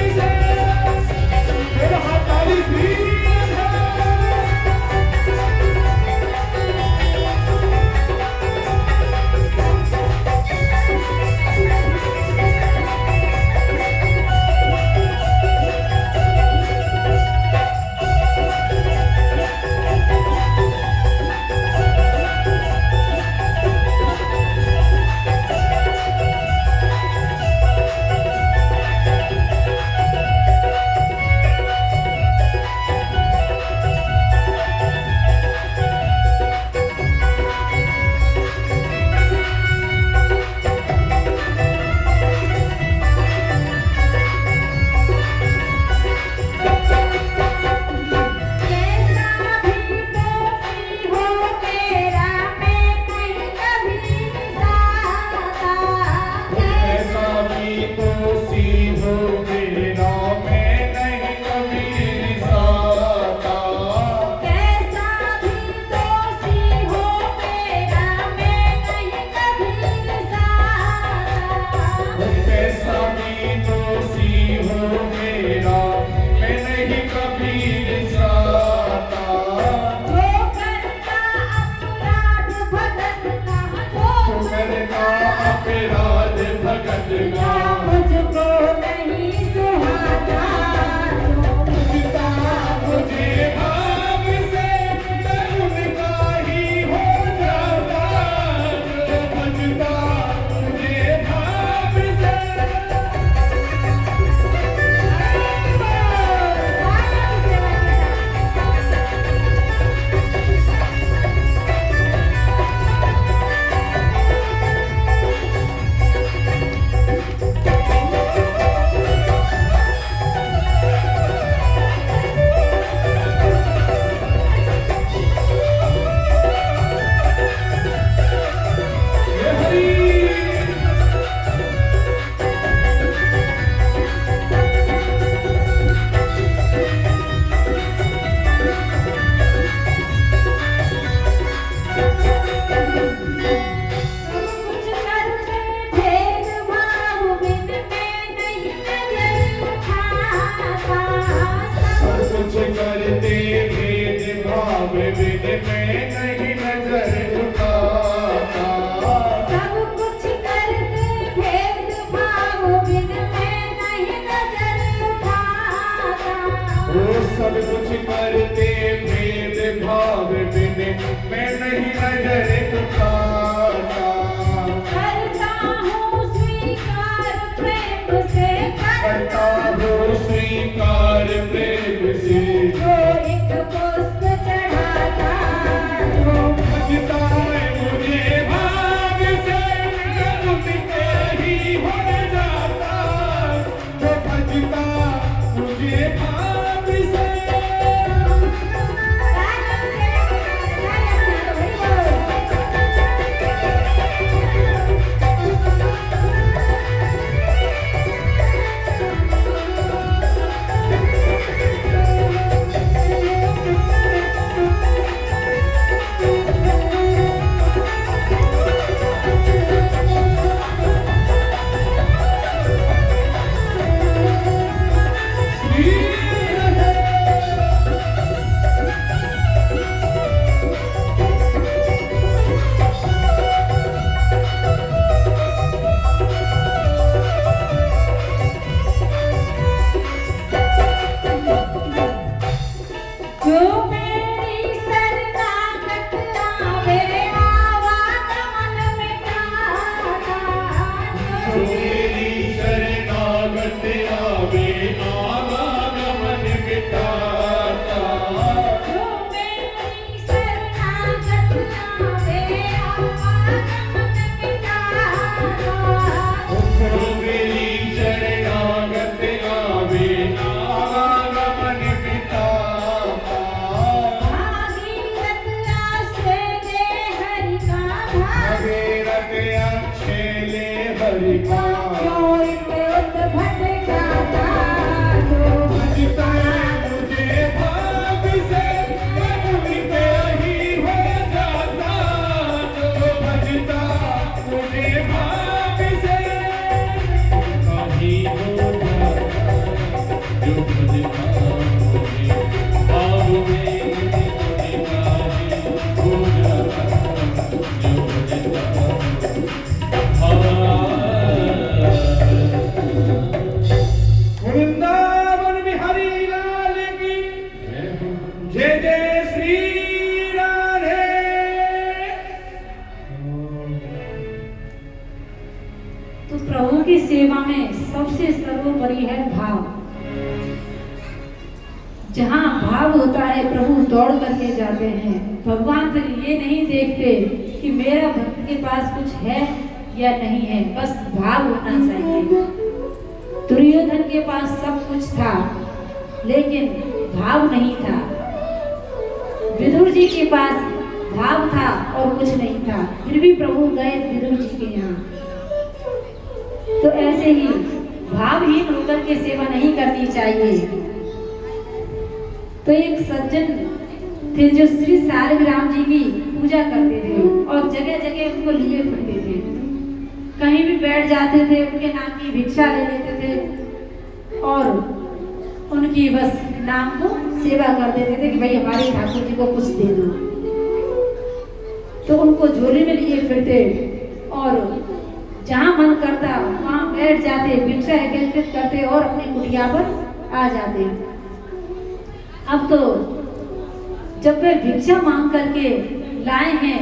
सब कुछ करते भेद भाव बिन मैं नहीं नजर उठाता करता हूँ स्वीकार प्रेम से करता हूँ स्वीकार प्रेम से जो एक पुष्प चढ़ाता जो भजता है मुझे भाग से मैं उनके ही हो जाता जो भजता मुझे भाग से जो मेरी शरणागत आवे आवागमन मिटाता जो मेरी शरणागत आवे आवागमन मिटाता जो मेरी शरणागत आवे आवागमन मिटाता जो मेरी शरणागत आवे आवागमन मिटाता भागीरथ आश्रय ले हरि का भगीरथ अक्षय ले हरि का जो इते उत भटकाता जो भजता मुझे भाग से मैं उनके ही हो जाता जो भजता मुझे भाग से कहीं हो जाता जो भजता मुझे भाव में उनका ही हो जाता जो वृंदावन बिहारी लाल की जय जय श्री राधे। तो प्रभु की सेवा में सबसे सर्वोपरि है भाव। जहाँ भाव होता है प्रभु दौड़ करके जाते हैं। भगवान फिर ये नहीं देखते कि मेरा भक्त के पास कुछ है या नहीं है, बस भाव होना चाहिए। दुर्योधन के पास सब कुछ था लेकिन भाव नहीं था। विदुर जी के पास भाव था और कुछ नहीं था, फिर भी प्रभु गए विदुर जी के यहाँ। तो ऐसे ही भावहीन होकर के सेवा नहीं करनी चाहिए। तो एक सज्जन थे जो श्री सालिग्राम जी की पूजा करते थे और जगह जगह उनको लिए फिरते थे। कहीं भी बैठ जाते थे, उनके नाम की भिक्षा ले लेते थे और उनकी बस नाम को सेवा कर देते थे कि भाई हमारे ठाकुर जी को कुछ दे दो। तो उनको झोली में लिए फिरते और जहाँ मन करता वहाँ बैठ जाते, भिक्षा एकत्रित करते और अपनी कुटिया पर आ जाते। अब तो जब वे भिक्षा मांग करके लाए हैं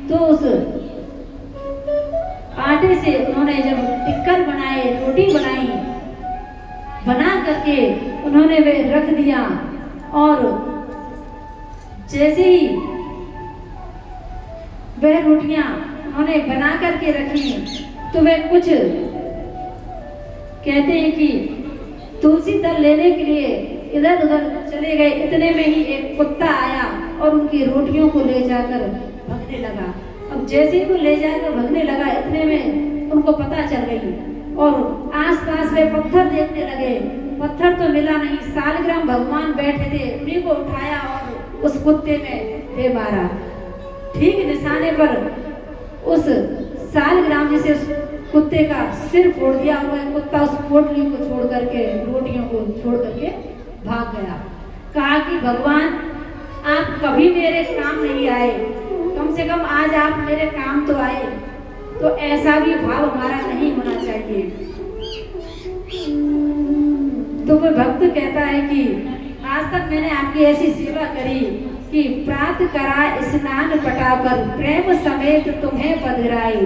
तो उस आटे से उन्होंने जब टिक्कर बनाए, रोटी बनाई, बना करके उन्होंने वे रख दिया और जैसे ही वह रोटियां उन्होंने बना करके रखी तो वे कुछ कहते हैं कि तुलसी दल लेने के लिए इधर उधर चले गए। इतने में ही एक कुत्ता आया और उनकी रोटियों को ले जाकर भगने लगा। अब जैसे ही वो ले जाकर भगने लगा, इतने में उनको पता चल गई और आसपास वे पत्थर देखने लगे। पत्थर तो मिला नहीं, सालिग्राम भगवान बैठे थे, उन्हीं को उठाया और उस कुत्ते में दे मारा। ठीक निशाने पर उस सालिग्राम जी से उस कुत्ते का सिर फोड़ दिया और वह कुत्ता उस पोटली को छोड़ करके, रोटियों को छोड़ करके भाग गया। कहा कि भगवान आप कभी मेरे काम नहीं आए, कम से कम आज आप मेरे काम तो आए। तो ऐसा भी भाव हमारा नहीं होना चाहिए। तो वह भक्त कहता है कि आज तक मैंने आपकी ऐसी सेवा करी कि प्रात करा स्नान पटाकर प्रेम समेत तुम्हें पधराई,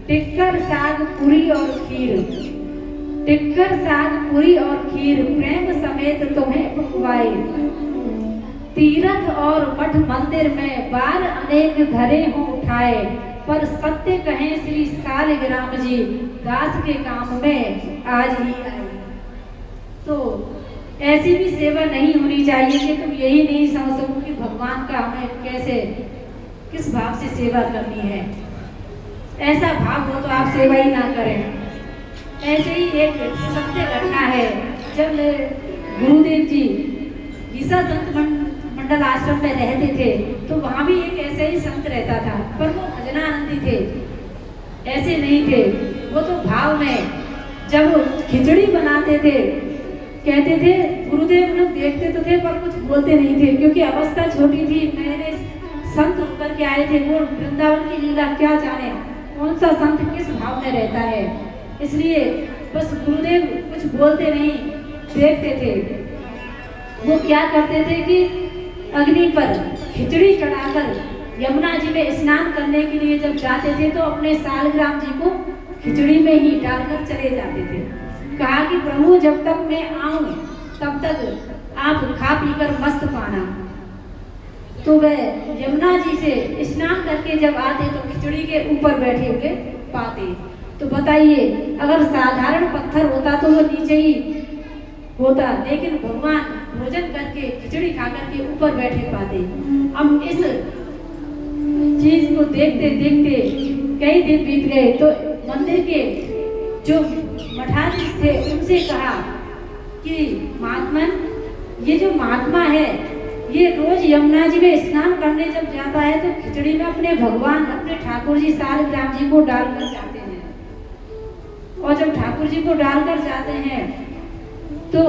टिक्कर साग पूरी और खीर, टिक्कर साग पूरी और खीर प्रेम समेत तुम्हें पकवाई। तीर्थ और मठ मंदिर में बार अनेक धरे हों उठाए, पर सत्य कहें श्री सालिग्राम जी दास के काम में आज ही आए। तो ऐसी भी सेवा नहीं होनी चाहिए कि तुम यही नहीं समझ सको कि भगवान का हमें कैसे किस भाव से सेवा करनी है। ऐसा भाव हो तो आप सेवा ही ना करें। ऐसे ही एक सत्य घटना है, जब गुरुदेव जी गीसा संत मंडल आश्रम में रहते थे तो वहाँ भी एक ऐसे ही संत रहता था, पर वो भजनानंदी थे, ऐसे नहीं थे। वो तो भाव में जब खिचड़ी बनाते थे कहते थे, गुरुदेव लोग देखते तो थे पर कुछ बोलते नहीं थे, क्योंकि अवस्था छोटी थी, नए संत होकर के आए थे। वो वृंदावन की लीला क्या जाने, कौन सा संत किस भाव में रहता है, इसलिए बस गुरुदेव कुछ बोलते नहीं, देखते थे। वो क्या करते थे कि अग्नि पर खिचड़ी चढ़ाकर यमुना जी में स्नान करने के लिए जब जाते थे तो अपने सालिग्राम जी को खिचड़ी में ही डालकर चले जाते थे। कहा कि प्रभु जब तक मैं आऊं तब तक आप खा पीकर मस्त पाना। तो वह यमुना जी से स्नान करके जब आते तो खिचड़ी के ऊपर बैठे हुए पाते। तो बताइए, अगर साधारण पत्थर होता तो वो नीचे ही होता, लेकिन भगवान भोजन करके खिचड़ी खा करके ऊपर बैठे पाते। हम इस चीज को देखते देखते कई दिन बीत गए तो मंदिर के जो मठाधीश थे उनसे कहा कि महात्मन, ये जो महात्मा है ये रोज यमुना जी में स्नान करने जब जाता है तो खिचड़ी में अपने भगवान अपने ठाकुर जी सालिग्राम जी को डालकर जाते हैं, और जब ठाकुर जी को डालकर जाते हैं तो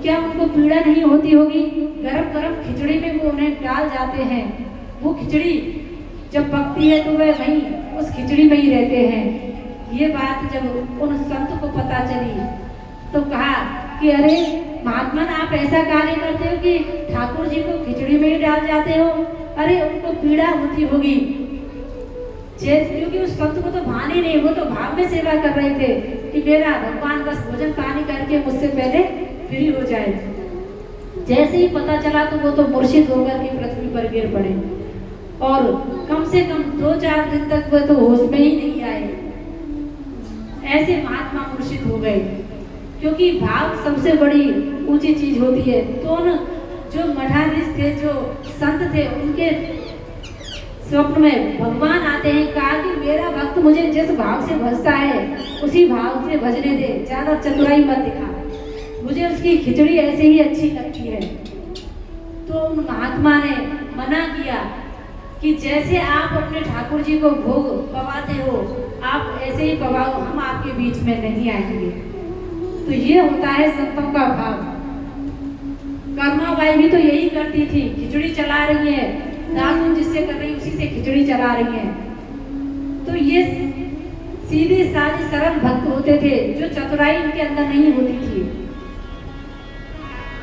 क्या उनको पीड़ा नहीं होती होगी? गरम गरम खिचड़ी में वो उन्हें डाल जाते हैं, वो खिचड़ी जब पकती है तो वह वहीं उस खिचड़ी में ही रहते हैं। ये बात जब उन संत को पता चली तो कहा कि अरे महात्मन, आप ऐसा कार्य करते हो कि ठाकुर जी को खिचड़ी में ही डाल जाते हो, अरे उनको पीड़ा होती होगी। क्योंकि उस संत को तो भान ही नहीं, वो तो भाव में सेवा कर रहे थे कि मेरा भगवान बस भोजन पानी करके मुझसे पहले फ्री हो जाए। जैसे ही पता चला तो वो तो मूर्छित होकर के पृथ्वी पर गिर पड़े, और कम से कम 2-4 दिन तक वो तो होश में ही नहीं आए। ऐसे महात्मा मूर्छित हो गए, क्योंकि भाव सबसे बड़ी ऊंची चीज होती है। तो जो मठाधीश थे, जो संत थे, उनके स्वप्न में भगवान आते हैं। कहा कि मेरा भक्त मुझे जिस भाव से भजता है उसी भाव से भजने दे, ज्यादा चतुराई मत दिखा, मुझे उसकी खिचड़ी ऐसे ही अच्छी लगती है। तो उन महात्मा ने मना किया कि जैसे आप अपने ठाकुर जी को भोग पवाते हो आप ऐसे ही पवाओ, हम आपके बीच में नहीं आएंगे। तो ये होता है संतों का भाव। कर्माबाई भी तो यही करती थी, खिचड़ी चला रही है, दातुन जिससे कर रही उसी से खिचड़ी चला रही है। तो ये सीधे साधे सरल भक्त होते थे, जो चतुराई इनके अंदर नहीं होती थी।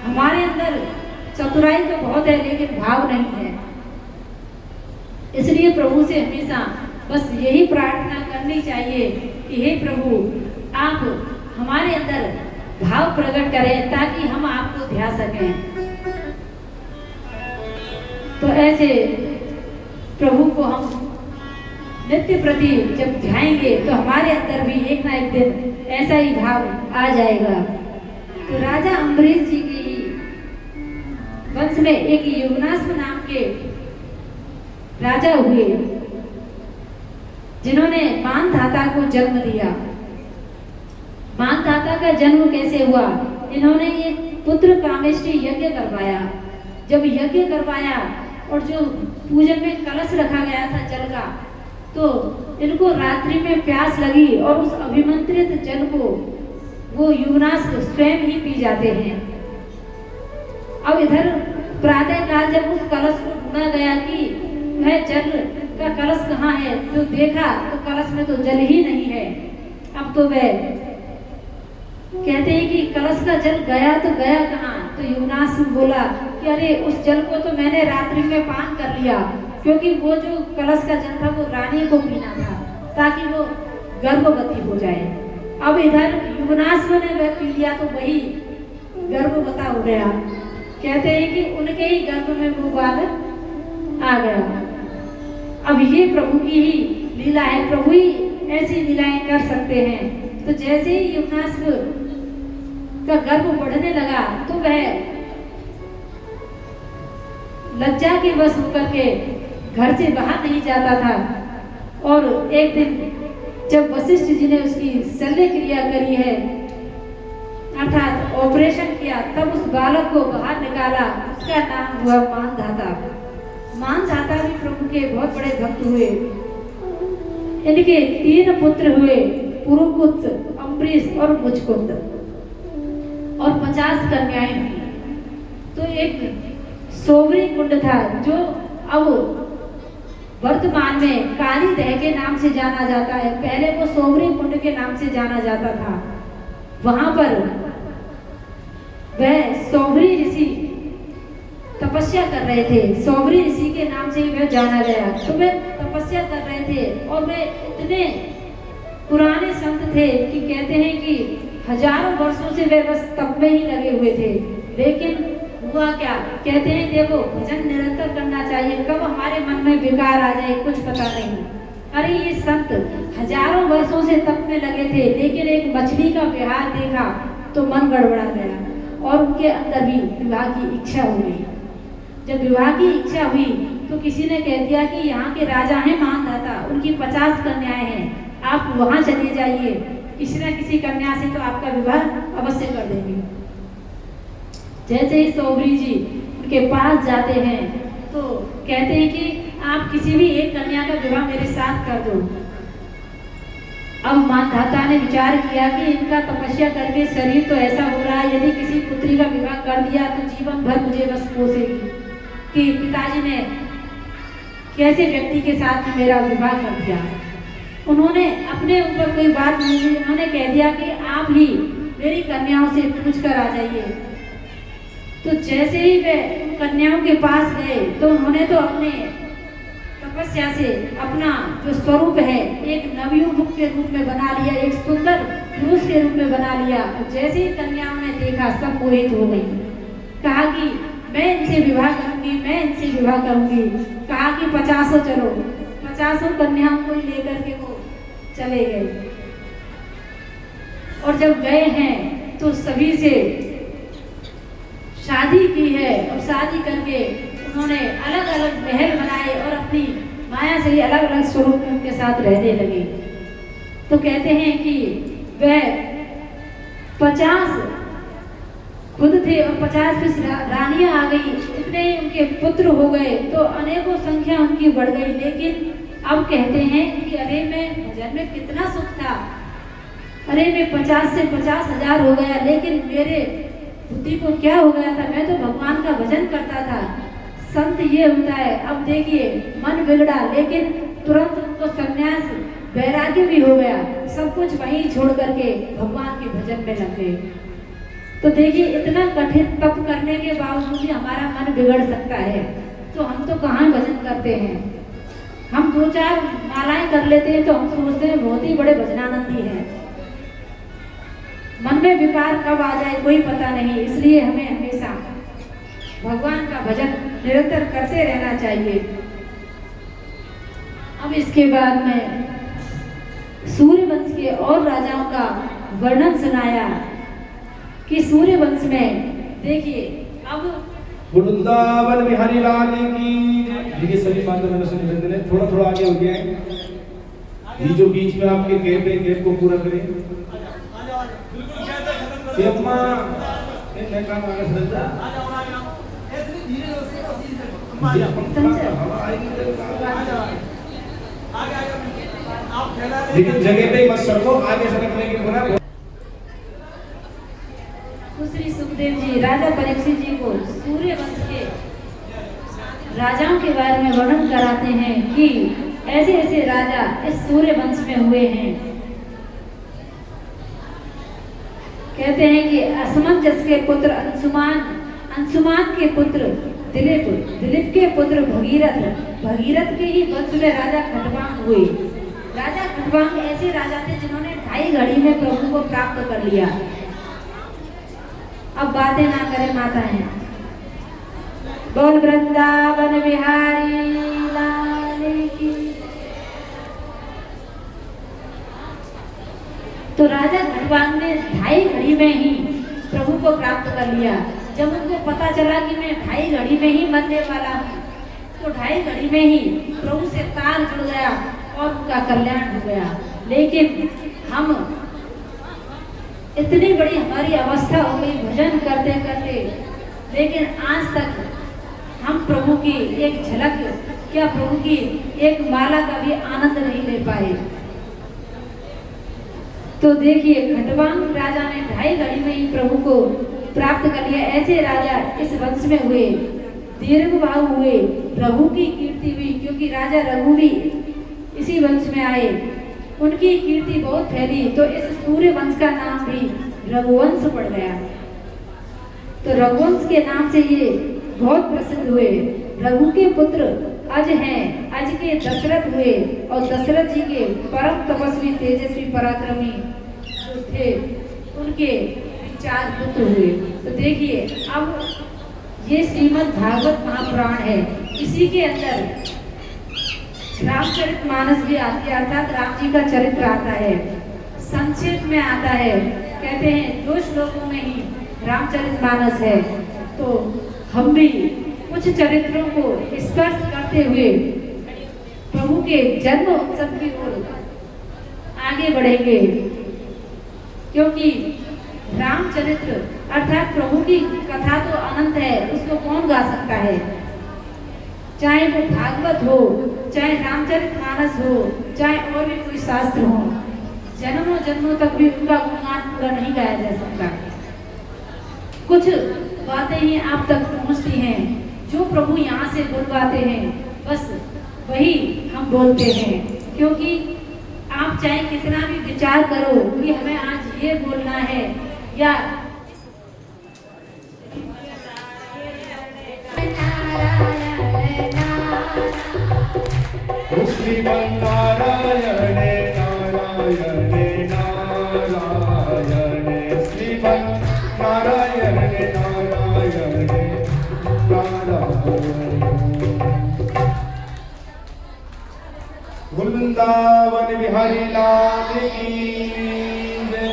हमारे अंदर चतुराई तो बहुत है लेकिन भाव नहीं है। इसलिए प्रभु से हमेशा बस यही प्रार्थना करनी चाहिए कि हे प्रभु, आप हमारे अंदर भाव प्रकट करें ताकि हम आपको ध्या सकें। तो ऐसे प्रभु को हम नित्य प्रति जब ध्याएंगे तो हमारे अंदर भी एक ना एक दिन ऐसा ही भाव आ जाएगा। तो राजा अम्बरीश जी की वंश में एक युगनाश्व नाम के राजा हुए, जिन्होंने मानधाता को जन्म दिया। मानधाता का जन्म कैसे हुआ? इन्होंने एक पुत्र कामेष्टि यज्ञ करवाया। जब यज्ञ करवाया और जो पूजन में कलश रखा गया था जल का, तो इनको रात्रि में प्यास लगी और उस अभिमंत्रित जल को वो युगनाश्व स्वयं ही पी जाते हैं। अब इधर प्रातः काल जब उस कलश को ढूंढा गया कि वह जल का कलश कहाँ है, तो देखा तो कलश में तो जल ही नहीं है। अब तो वह कहते हैं कि कलश का जल गया तो गया कहाँ, तो युवनाश बोला कि अरे उस जल को तो मैंने रात्रि में पान कर लिया, क्योंकि वो जो कलश का जल था वो रानी को पीना था ताकि वो गर्भवती हो जाए। अब इधर युवनाश ने वह पी लिया तो वही गर्भवता हो गया। कहते हैं कि उनके ही गर्भ में वो बालक आ गया। अब ये प्रभु की ही लीला है, प्रभु ही ऐसी लीलाएं कर सकते हैं। तो जैसे ही युवनाश का गर्भ बढ़ने लगा तो वह लज्जा के वश होकर के घर से बाहर नहीं जाता था। और एक दिन जब वशिष्ठ जी ने उसकी शल्य क्रिया करी है अर्थात ऑपरेशन किया, तब उस बालक को बाहर निकाला। उसका नाम हुआ मानधाता। मानधाता भी प्रभु के बहुत बड़े भक्त हुए। इनके 3 पुत्र हुए, पुरुकुत्स, अम्बरीश और मुचकुंद, और 50 कन्याएं हुई। तो एक सोवरी कुंड था जो अब वर्तमान में काली दह के नाम से जाना जाता है। पहले वो सोवरी कुंड के नाम से जाना जाता था। वहां पर वह सोवरी ऋषि तपस्या कर रहे थे। सोवरी ऋषि के नाम से ही वह जाना गया। तो वे तपस्या कर रहे थे और वे इतने पुराने संत थे कि कहते हैं कि हजारों वर्षों से वे बस तप में ही लगे हुए थे। लेकिन हुआ क्या, कहते हैं देखो भजन निरंतर करना चाहिए, कब हमारे मन में विकार आ जाए कुछ पता नहीं। अरे ये संत हजारों वर्षों से तप में लगे थे, लेकिन एक मछली का विहार देखा तो मन गड़बड़ा गया और उनके अंदर भी विवाह की इच्छा हो गई। जब विवाह की इच्छा हुई तो किसी ने कह दिया कि यहाँ के राजा हैं मानधाता, उनकी 50 कन्याएं हैं, आप वहां चले जाइए, किसी न किसी कन्या से तो आपका विवाह अवश्य कर देंगे। जैसे ही सोवरी जी उनके पास जाते हैं तो कहते हैं कि आप किसी भी एक कन्या का विवाह मेरे साथ कर दो। अब मानधाता ने विचार किया कि इनका तपस्या करके शरीर तो ऐसा हो रहा है, यदि किसी पुत्री का विवाह कर दिया तो जीवन भर मुझे बस पोसेगी कि पिताजी ने कैसे व्यक्ति के साथ में मेरा विवाह कर दिया। उन्होंने अपने ऊपर कोई बात नहीं ली, उन्होंने कह दिया कि आप ही मेरी कन्याओं से पूछ कर आ जाइए। तो जैसे ही वे कन्याओं के पास गए तो उन्होंने तो अपने तपस्या से अपना जो स्वरूप है एक नवयुवक के रूप में बना लिया, एक सुंदर पुरुष के रूप में बना लिया। जैसे ही कन्याओं ने देखा सब मोहित हो गई, कहा कि मैं इनसे विवाह करूंगी, मैं इनसे विवाह करूंगी। कहा कि 50 चलो, 50 कन्याओं को ही लेकर के वो चले गए। और जब गए हैं तो सभी से शादी की है और शादी करके उन्होंने अलग अलग महल बनाए और अपनी माया से ही अलग अलग स्वरूप में उनके साथ रहने लगे। तो कहते हैं कि वह 50 खुद थे और 50 रानियां आ गई, इतने ही उनके पुत्र हो गए तो अनेकों संख्या उनकी बढ़ गई। लेकिन अब कहते हैं कि अरे मैं भजन में कितना सुख था, अरे मैं 50 से 50,000 हो गया, लेकिन मेरे बुद्धि को क्या हो गया था, मैं तो भगवान का भजन करता था। संत ये होता है। अब देखिए मन बिगड़ा, लेकिन तुरंत उनको संन्यास वैराग्य भी हो गया, सब कुछ वहीं छोड़ करके भगवान के भजन में लग गए। तो देखिए इतना कठिन तप करने के बावजूद भी हमारा मन बिगड़ सकता है, तो हम तो कहाँ भजन करते हैं। हम 2-4 मालाएं कर लेते हैं तो हम सोचते हैं बहुत ही बड़े भजनानंदी हैं। मन में विकार कब आ जाए कोई पता नहीं, इसलिए हमें हमेशा भगवान का भजन निरंतर करते रहना चाहिए। अब इसके बाद में सूर्यवंश के और राजाओं का वर्णन सुनाया कि सूर्यवंश में देखिए अब वृंदावन बिहारी लाल की देखिए सभी माता बहनों से निवेदन है, थोड़ा थोड़ा आगे हो गया है। ये जो बीच में आपके गैप है, गैप को पूरा करें। केतमा मैं काम आगे सदा ऐसे धीरे धीरे लेकिन जगह पे मत सको, आगे सरकने की पूरा। श्री सुखदेव जी राजा परीक्षित जी को सूर्यवंश के राजाओं के बारे में वर्णन कराते हैं कि ऐसे ऐसे राजा इस सूर्यवंश में हुए हैं। कहते हैं कि असमंजस के पुत्र अंशुमान अंशुमान के पुत्र दिलीप, दिलीप के पुत्र भगीरथ, भगीरथ के ही वंश में राजा खटवांग हुए। राजा खटवांग ऐसे राजा थे जिन्होंने 2.5 घड़ी में प्रभु को प्राप्त कर लिया। अब बातें ना करें माताएं। बोल वृंदावन बिहारी लाल की। तो राजा खटवांग ने 2.5 घड़ी में ही प्रभु को प्राप्त कर लिया। जब उनको पता चला कि मैं 2.5 घड़ी में ही मरने वाला हूँ, तो 2.5 घड़ी में ही प्रभु से तार जुड़ गया और उनका कल्याण हो गया। लेकिन हम इतनी बड़ी हमारी अवस्था हो गई भजन करते करते, लेकिन आज तक हम प्रभु की एक झलक या प्रभु की एक माला का भी आनंद नहीं ले पाए। तो देखिए खटवांग राजा ने 2.5 घड़ी में ही प्रभु को प्राप्त कर लिया। ऐसे राजा इस वंश में हुए, दीर्घबाहु हुए, रघु की कीर्ति हुई, क्योंकि राजा रघु भी इसी वंश में आए, उनकी कीर्ति बहुत फैली। तो इस सूर्य वंश का नाम भी रघुवंश पड़ गया। तो रघुवंश के नाम से ये बहुत प्रसिद्ध हुए। रघु के पुत्र अज हैं, अज के दशरथ हुए, और दशरथ जी के परम तपस्वी तेजस्वी पराक्रमी जो थे उनके 4 पुत्र हुए। तो देखिए अब ये श्रीमद् भागवत महापुराण है, इसी के अंदर रामचरितमानस भी आती है, अर्थात राम जी का चरित्र आता है, संक्षेप में आता है। कहते हैं 2 श्लोकों में ही रामचरितमानस है। तो हम भी कुछ चरित्रों को स्पर्श करते हुए प्रभु के जन्म उत्सव की ओर आगे बढ़ेंगे, क्योंकि रामचरित्र अर्थात प्रभु की कथा तो अनंत है, उसको कौन गा सकता है। चाहे वो भागवत हो, चाहे रामचरितमानस हो, चाहे और भी कोई शास्त्र हो, जन्मों जन्मों तक भी उनका गुणगान पूरा नहीं गाया जा सकता। कुछ बातें ही आप तक पहुंचती हैं, जो प्रभु यहाँ से बुलवाते हैं, बस वही हम बोलते हैं। क्योंकि आप चाहे कितना भी विचार करो कि हमें आज ये बोलना है या श्रीमन्नारायण नारायण नारायण श्रीमन्नारायण नारायण नारायण। वृंदावन बिहारी लाल की जय।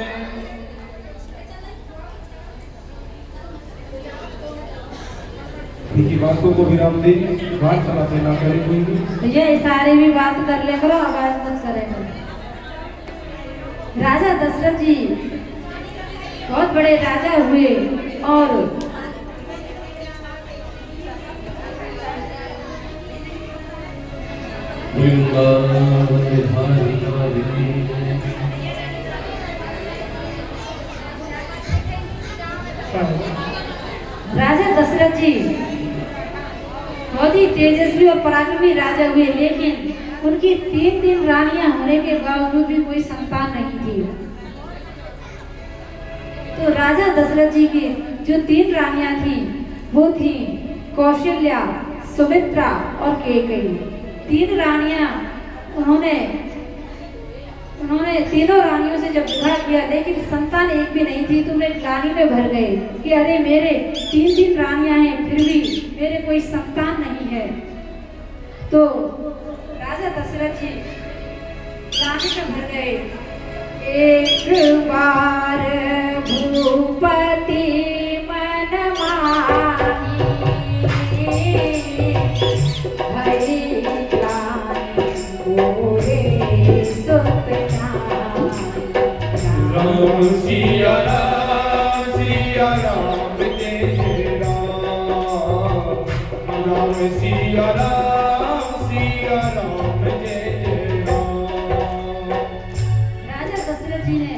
की बातों को विराम दे, बात चलाते ना करे कोई भी। भैया इशारे भी बात कर ले करो, आवाज मत करे करो। राजा दशरथ जी बहुत बड़े राजा हुए और राजा दशरथ जी बहुत ही तेजस्वी और पराक्रमी राजा हुए, लेकिन उनकी 3 रानियां होने के बावजूद भी कोई संतान नहीं थी। तो राजा दशरथ जी की जो 3 रानियां थी वो थी कौशल्या, सुमित्रा और कैकेयी। 3 रानियां उन्होंने तीनों रानियों से जब विवाह किया, लेकिन संतान एक भी नहीं थी। तो वे ग्लानि में भर गए कि अरे मेरे 3 रानियां हैं, फिर भी मेरे कोई संतान नहीं है। तो राजा दशरथ जी ग्लानि में भर गए। एक बार भूपति मन मानी भई ग्लानि मोरे सुत राम सिया राम जय जय राम, राम सिया राम जय जय राम। राजा दशरथ जी ने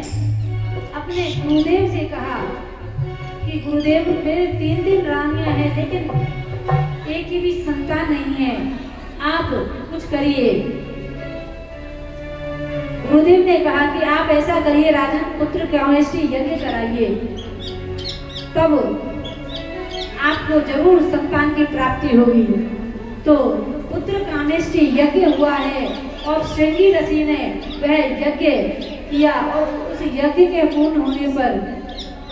अपने गुरुदेव से कहा कि गुरुदेव मेरे 3 रानियां हैं, लेकिन एक की भी संतान नहीं है, आप कुछ करिए। गुरुदेव ने कहा कि आप ऐसा करिए, राजन पुत्र कामेष्टि यज्ञ कराइए, तब आपको जरूर संतान की प्राप्ति होगी। तो पुत्र कामेष्टि यज्ञ हुआ है और श्रृंगी ऋषि ने वह यज्ञ किया और उस यज्ञ के पूर्ण होने पर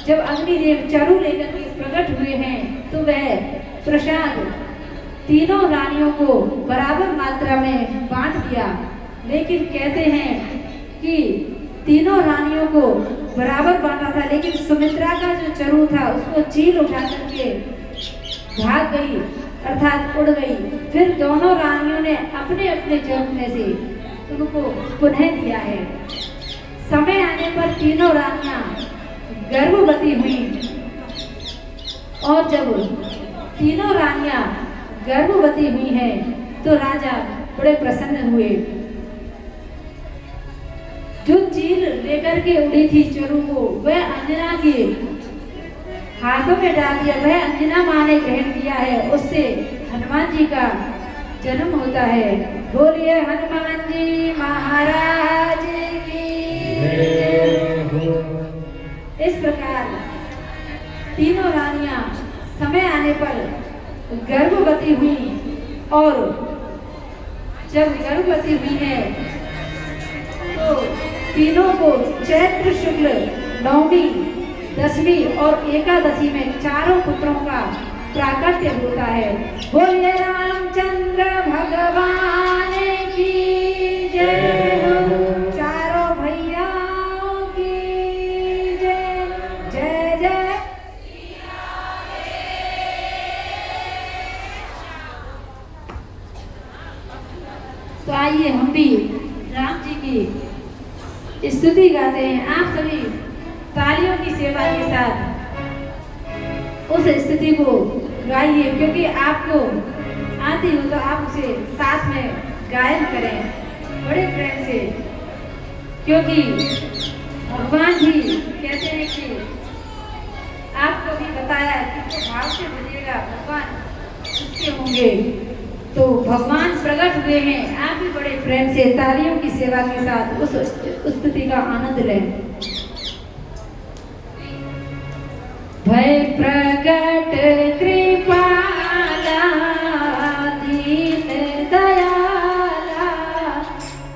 जब अग्निदेव चरु लेकर के प्रकट हुए हैं तो वह प्रसाद तीनों रानियों को बराबर मात्रा में बांट दिया। लेकिन कहते हैं कि तीनों रानियों को बराबर बांटा था, लेकिन सुमित्रा का जो चरु था उसको चील उठा करके भाग गई अर्थात उड़ गई। फिर दोनों रानियों ने अपने अपने चरु में से उनको पुनः दिया है। समय आने पर तीनों रानियां गर्भवती हुई और जब तीनों रानियां गर्भवती हुई हैं तो राजा बड़े प्रसन्न हुए। जो चील लेकर के उड़ी थी चरु को वह अंजना के हाथों में डाल दिया। वह अंजना माँ ने ग्रहण किया है, उससे हनुमान जी का जन्म होता है। बोलिए हनुमान जी महाराज की। इस प्रकार तीनों रानियां समय आने पर गर्भवती हुई और जब गर्भवती हुई है तो तीनों को चैत्र शुक्ल नवमी, दसवीं और एकादशी में चारों पुत्रों का प्राकट्य होता है। बोलिए रामचंद्र भगवान की जय हो, चारों भैयाओं की जय। जय जय तो आइए हम भी राम जी की स्तुति गाते हैं। आप सभी तालियों की सेवा के साथ उस स्थिति को गाइए, क्योंकि आपको आती हो तो आप उसे साथ में गायन करें बड़े प्रेम से, क्योंकि भगवान भी कहते हैं कि आपको भी बताया कि जो भाव से बजेगा भगवान उसके होंगे। तो भगवान प्रकट हुए हैं, आप भी बड़े प्रेम से तालियों की सेवा के साथ उस स्तुति का आनंद लें। भय प्रकट कृपाला दीन दयाला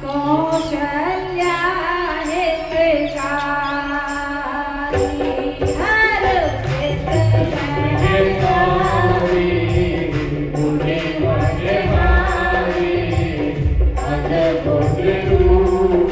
कौशल्या हितकारी हर सिद्ध महतारी मुनि मनहारी अद्भुत रूप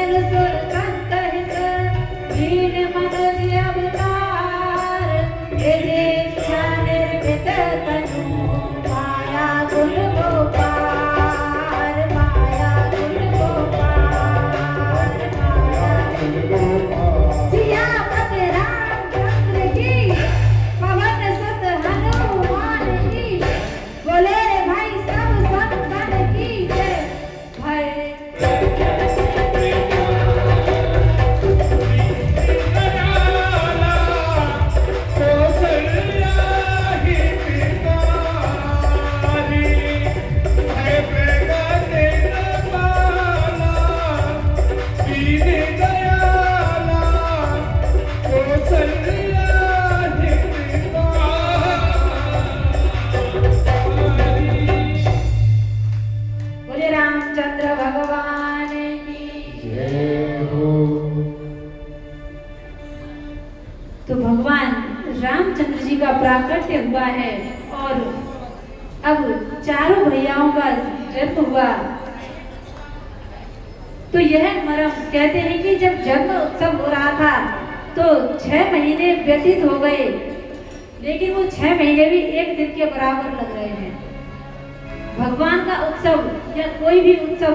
सुन सुर संत हित दीन मनोज अवतार हे जे इच्छा निर्मित तनु माया गुण गोपाल माया गुण गोपाल सियापत रामचंद्र की पवन सुत हनुमान की बोले रे भाई सब संतन की जय भाई बोले रामचंद्र भगवान की तो भगवान रामचंद्र जी का प्राकट्य हुआ है और अब चारों भैयाओं का जन्म हुआ। तो यह मर्म कहते हैं कि जब जन्म उत्सव हो रहा था तो 6 महीने व्यतीत हो गए, लेकिन वो 6 महीने भी एक दिन के बराबर लग रहे हैं। भगवान का उत्सव या कोई भी उत्सव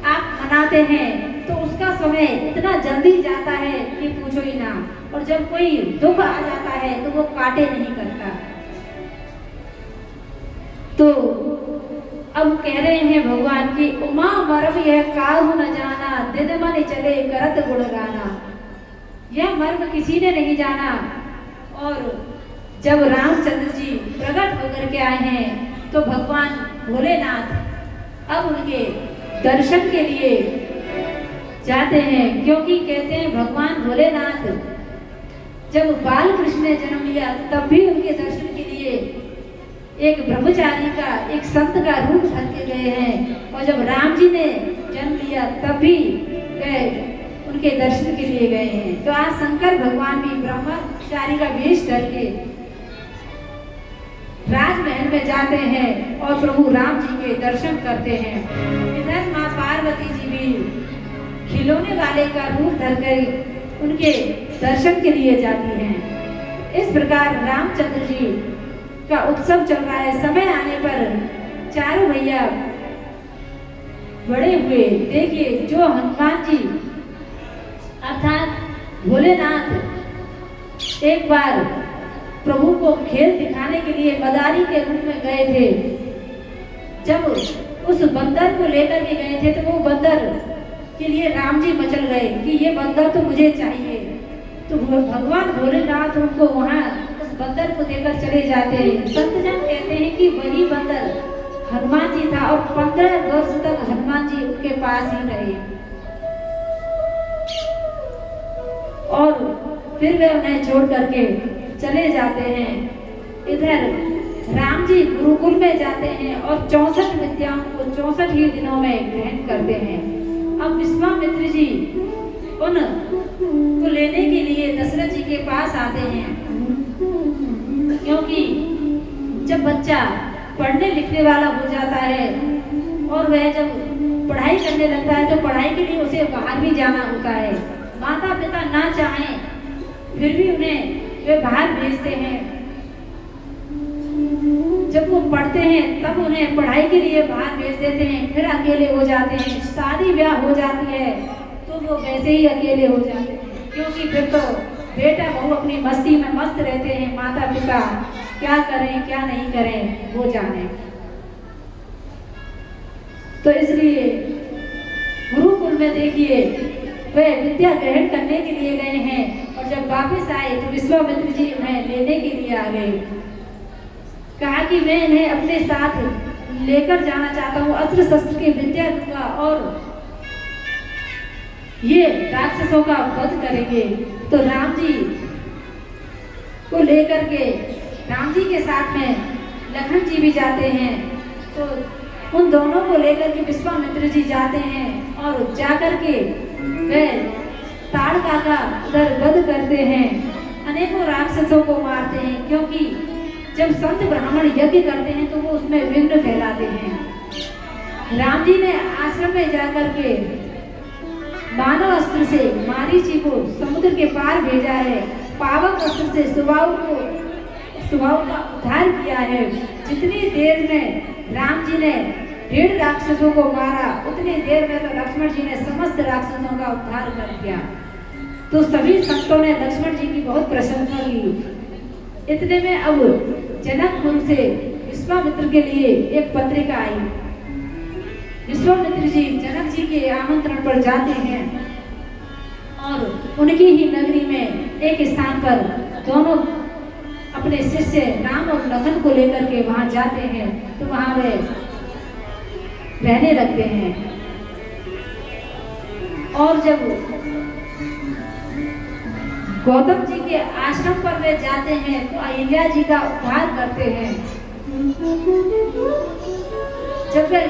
आप मनाते हैं तो उसका समय इतना जल्दी जाता है कि पूछो ही ना, और जब कोई दुख आ जाता है तो वो काटे नहीं करता। तो अब कह रहे हैं भगवान की उमा मर्म यह काहू न जाना दिन मन चले करत गुण गाना। यह मर्म किसी ने नहीं जाना। और जब रामचंद्र जी प्रकट होकर के आए हैं तो भगवान भोलेनाथ अब उनके दर्शन के लिए जाते हैं, क्योंकि कहते हैं भगवान भोलेनाथ जब बाल कृष्ण ने जन्म लिया तब भी उनके दर्शन के लिए एक ब्रह्मचारी का एक संत का रूप धर के गए हैं, और जब राम जी ने जन्म लिया तब भी वे उनके दर्शन के लिए गए हैं। तो आज शंकर भगवान भी ब्रह्मचारी का वेश करके राजमहल में जाते हैं और प्रभु राम जी के दर्शन करते हैं। इधर माँ पार्वती जी भी खिलौने वाले का रूप धरकर उनके दर्शन के लिए जाती हैं। इस प्रकार रामचंद्र जी का उत्सव चल रहा है। समय आने पर चारों भैया बड़े हुए। देखिए जो हनुमान जी अर्थात भोलेनाथ एक बार प्रभु को खेल दिखाने के लिए मदारी के रूप में गए थे। जब उस बंदर को लेकर के गए थे तो वो बंदर के लिए राम जी मचल गए कि ये बंदर तो मुझे चाहिए। तो भगवान भोलेनाथ उनको वहाँ उस बंदर को देकर चले जाते हैं। संतजन कहते हैं कि वही बंदर हनुमान जी था और 15 वर्ष तक हनुमान जी उनके पास ही रहे और फिर वे उन्हें छोड़ करके चले जाते हैं। इधर राम जी गुरुकुल में जाते हैं और 64 विद्याओं को 64 ही दिनों में ग्रहण करते हैं। अब विश्वामित्र जी उन को लेने के लिए दशरथ जी के पास आते हैं, क्योंकि जब बच्चा पढ़ने लिखने वाला हो जाता है और वह जब पढ़ाई करने लगता है तो पढ़ाई के लिए उसे बाहर भी जाना होता है। माता पिता ना चाहें फिर भी उन्हें वे बाहर भेजते हैं। जब वो पढ़ते हैं तब उन्हें पढ़ाई के लिए बाहर भेज देते हैं, फिर अकेले हो जाते हैं। शादी ब्याह हो जाती है तो वो वैसे ही अकेले हो जाते हैं, क्योंकि फिर तो बेटा बहू अपनी मस्ती में मस्त रहते हैं। माता पिता क्या करें क्या नहीं करें वो जाने। तो इसलिए गुरुकुल में देखिए वे विद्या ग्रहण करने के लिए गए हैं और जब वापस आए तो विश्वामित्र जी उन्हें लेने के लिए आ गए। कहा कि मैं इन्हें अपने साथ लेकर जाना चाहता हूँ, अस्त्र शस्त्र की विद्या दूंगा और ये राक्षसों का वध करेंगे। तो राम जी को लेकर के राम जी के साथ में लखन जी भी जाते हैं। तो उन दोनों को लेकर के विश्वामित्र जी जाते हैं और जाकर के वे ताड़का का उधर वध करते हैं, अनेकों राक्षसों को मारते हैं। क्योंकि जब संत ब्राह्मण यज्ञ करते हैं तो वो उसमें विघ्न फैलाते हैं। राम जी ने आश्रम में जाकर के मानव अस्त्र से मारीची को समुद्र के पार भेजा है, पावक अस्त्र से सुबाहु का उद्धार किया है। जितनी देर में राम जी ने 1.5 राक्षसों को मारा, उतनी देर में तो लक्ष्मण जी ने समस्त राक्षसों का उद्धार कर दिया। तो सभी संतों ने लक्ष्मण जी की बहुत प्रशंसा की। इतने में अब जनकपुर से विश्वामित्र के लिए एक पत्रिका आई। विश्वामित्र जी जनक जी के आमंत्रण पर जाते हैं और उनकी ही नगरी में एक स्थान पर दोनों अपने शिष्य राम और लखन को लेकर के वहां जाते हैं। तो वहां वे रहने लगते हैं और जब गौतम जी के आश्रम पर वे जाते हैं तो अहिल्या जी का उद्धार करते हैं। जब वे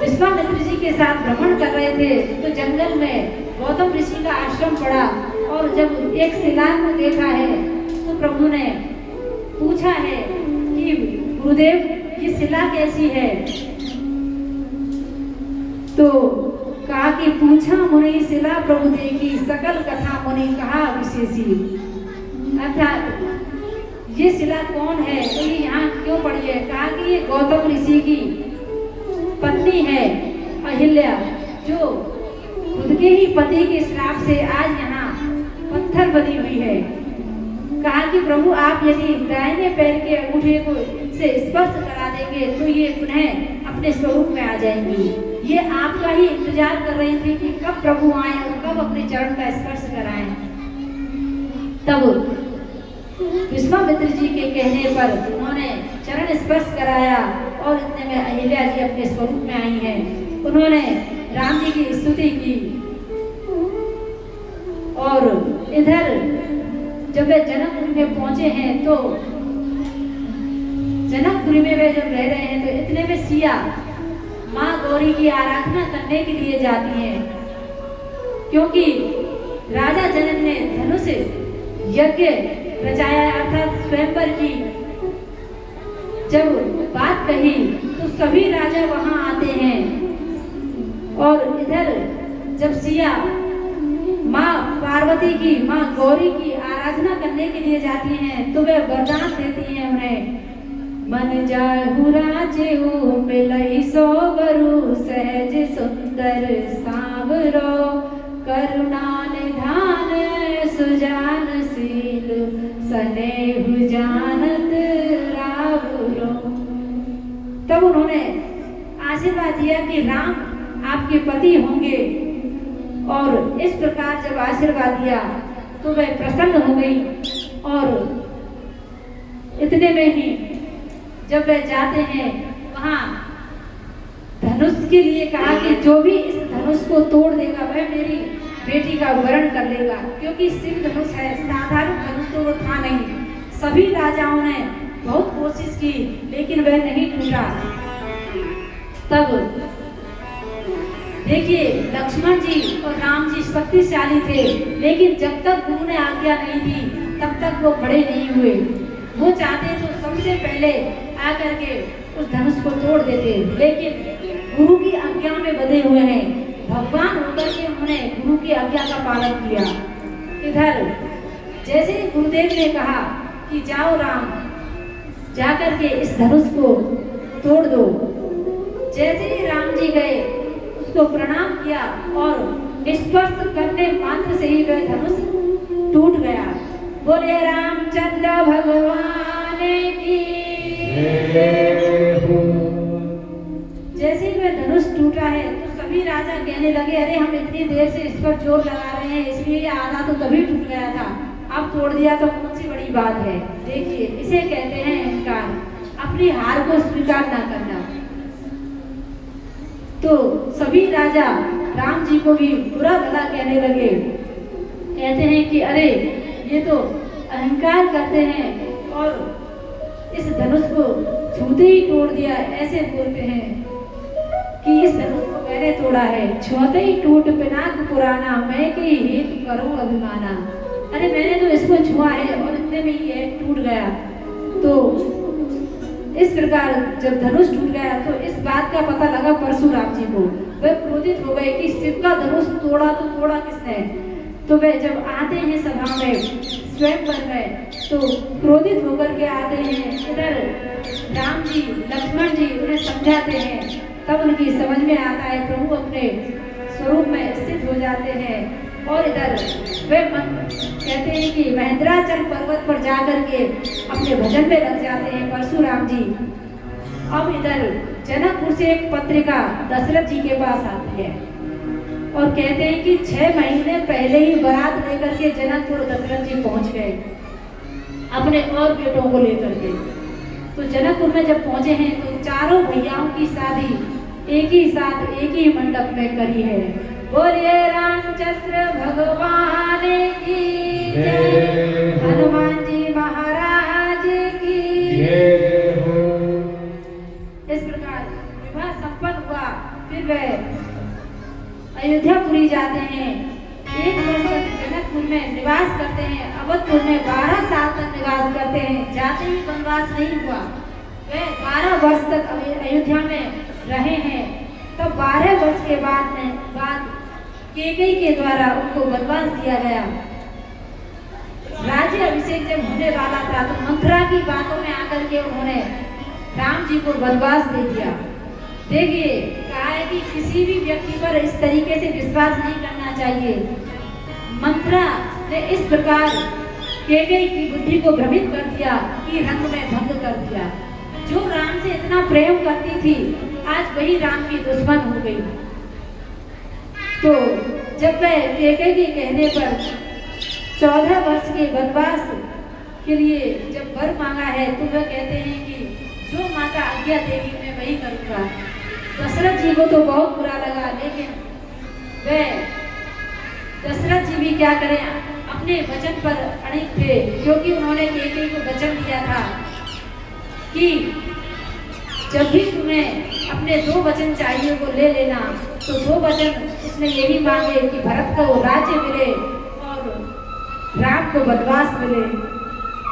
विश्वामित्र जी के साथ भ्रमण कर रहे थे तो जंगल में गौतम ऋषि का आश्रम पड़ा और जब एक शिला को देखा है तो प्रभु ने पूछा है कि गुरुदेव ये शिला कैसी है? तो कहा कि पूछा मुनि शिला प्रभु देखी, सकल कथा मुनि कहा विशेषी। अर्थात ये शिला कौन है, तो ये यहाँ क्यों पड़ी है? कहा कि ये गौतम ऋषि की पत्नी है अहिल्या, जो खुद के ही पति के श्राप से आज यहाँ पत्थर बनी हुई है। कहा कि प्रभु आप यदि दाहिने पैर के अंगूठे को से स्पर्श करा देंगे तो ये पुनः अपने स्वरूप में आ जाएंगी। ये आपका ही इंतजार कर रही थी कि कब प्रभु आए और कब अपने चरण का स्पर्श कराएं। तब विश्वामित्र जी के कहने पर उन्होंने चरण स्पर्श कराया और इतने में अहिल्या जी अपने स्वरूप में आई हैं। उन्होंने राम जी की स्तुति की और इधर जब वे जनकपुरी में पहुंचे हैं तो जनकपुरी में वे जब रह रहे हैं तो इतने में सिया माँ गौरी की आराधना करने के लिए जाती हैं, क्योंकि राजा जनक ने धनुष यज्ञ रचाया अर्थात स्वयंवर की जब बात कही तो सभी राजा वहां आते हैं। और इधर जब सिया माँ पार्वती की माँ गौरी की आराधना करने के लिए जाती हैं तो वे वरदान देती हैं उन्हें, मन जाहु राजे हो मिलई सो वरु सहज सुंदर सांवरो, करुणा निधान सुजान शील सनेहु जानत रावरो। तब उन्होंने आशीर्वाद दिया कि राम आपके पति होंगे और इस प्रकार जब आशीर्वाद दिया तो वह प्रसन्न हो गई। और इतने में ही जब वह जाते हैं वहां धनुष के लिए कहा कि जो भी इस धनुष को तोड़ देगा वह मेरी बेटी का वरण कर लेगा, क्योंकि शिव धनुष है, साधारण धनुष तो वो था नहीं। सभी राजाओं ने बहुत कोशिश की लेकिन वह नहीं टूटा। तब देखिए लक्ष्मण जी और राम जी शक्तिशाली थे, लेकिन जब तक गुरु ने आज्ञा नहीं दी तब तक वो खड़े नहीं हुए। वो चाहते तो सबसे पहले आकर के उस धनुष को तोड़ देते, लेकिन गुरु की आज्ञा में बंधे हुए हैं। भगवान होकर के उन्होंने गुरु की आज्ञा का पालन किया। इधर जैसे ही गुरुदेव ने कहा कि जाओ राम जाकर के इस धनुष को तोड़ दो, जैसे ही राम जी गए उसको प्रणाम किया और स्पर्श करने मात्र से ही वह धनुष टूट गया। बोले रामचंद्र भगवान की। जैसे ही वह धनुष टूटा है तो सभी राजा कहने लगे, अरे हम इतनी देर से इस पर जोर लगा रहे हैं, इसलिए आधा तो तभी टूट गया था, अब तोड़ दिया तो कौन सी बड़ी बात है। देखिए इसे कहते हैं अहंकार, अपनी हार को स्वीकार ना करना। तो सभी राजा राम जी को भी बुरा भला कहने लगे, कहते हैं कि अरे ये तो अहंकार करते हैं और इस धनुष को छूते ही तोड़ दिया, ऐसे बोलते हैं कि इस धनुष को मैंने तोड़ा है, छूते ही टूट पिनाक पुराना, मैं के हेतु करूं अभिमाना। अरे मैंने तो इसको छुआ है और इतने में ही ये टूट गया। तो इस प्रकार जब धनुष टूट गया तो इस बात का पता लगा परशुराम जी को। वह क्रोधित हो गए कि शिव का धनुष तोड़ा तो तोड़ा किसने। तो वे जब आते हैं सभा में स्वयंवर में तो क्रोधित होकर के आते हैं। इधर राम जी लक्ष्मण जी उन्हें समझाते हैं, तब उनकी समझ में आता है, प्रभु अपने स्वरूप में स्थित हो जाते हैं। और इधर वे कहते हैं कि महेंद्राचल पर्वत पर जाकर के अपने भजन में लग जाते हैं परशुराम जी। अब इधर जनकपुर से एक पत्रिका दशरथ जी के पास आती है और कहते हैं कि 6 महीने पहले ही बारात लेकर के जनकपुर दशरथ जी पहुंच गए अपने और बेटों को लेकर के। तो जनकपुर में जब पहुंचे हैं तो चारों भैयाओं की शादी एक ही साथ एक ही मंडप में करी है। बोलिए रामचंद्र भगवान की जय, हनुमान जी महाराज की जय हो। इस प्रकार विवाह संपन्न हुआ। फिर वे अयोध्यापुरी जाते हैं। 1 वर्ष तक जनकपुर में निवास करते हैं। अवधपुर में 12 साल तक निवास करते हैं। जाते ही वनवास नहीं हुआ। वे 12 वर्ष तक अयोध्या में रहे हैं। तब 12 वर्ष के बाद कैकेयी के द्वारा उनको वनवास दिया गया। राज्य अभिषेक जब होने वाला था तो मंथरा की बातों में आकर के उन्होंने राम जी को वनवास दे दिया। देखिए कहा है कि किसी भी व्यक्ति पर इस तरीके से विश्वास नहीं करना चाहिए। मंथरा ने इस प्रकार कैकेयी की बुद्धि को भ्रमित कर दिया कि रंग में भंग कर दिया। जो राम से इतना प्रेम करती थी आज वही राम की दुश्मन हो गई। तो जब वह कैकेयी के कहने पर 14 वर्ष के वनवास के लिए जब वर मांगा है तो वह कहते हैं कि जो माता आज्ञा देगी मैं वही करूँगा। दशरथ जी को तो बहुत बुरा लगा, लेकिन वह दशरथ जी भी क्या करें, अपने वचन पर अड़िग थे, क्योंकि उन्होंने कैकेयी को वचन दिया था कि जब भी तुम्हें अपने 2 वचन चाहिए वो ले लेना। तो 2 वचन उसने यही मांगे कि भरत को राज्य मिले और राम को वनवास मिले।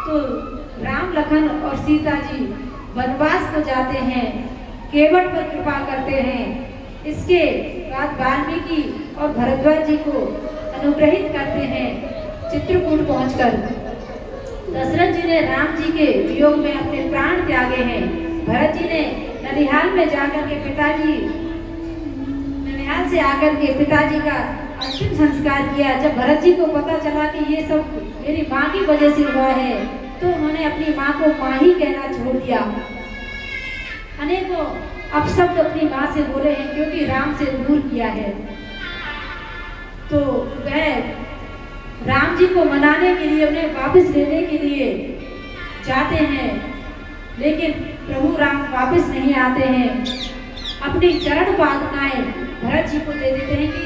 तो राम लखन और सीता जी वनवास को जाते हैं, केवट पर कृपा करते हैं। इसके बाद वाल्मीकि और भरद्वाज जी को अनुग्रहित करते हैं। चित्रकूट पहुंचकर दशरथ जी ने राम जी के वियोग में अपने प्राण त्यागे हैं। भरत जी ने ननिहाल में जाकर के ननिहाल से आकर के पिताजी का अंतिम संस्कार किया। जब भरत जी को पता चला कि ये सब मेरी माँ की वजह से हुआ है तो उन्होंने अपनी माँ को माँ ही कहना छोड़ दिया। अनेकों अपशब्द अपनी माँ से बोले हैं क्योंकि राम से दूर किया है। तो वह राम जी को मनाने के लिए उन्हें वापस लेने के लिए जाते हैं, लेकिन प्रभु राम वापस नहीं आते हैं। अपनी चरण पादुकाएं भरत जी को दे देते हैं कि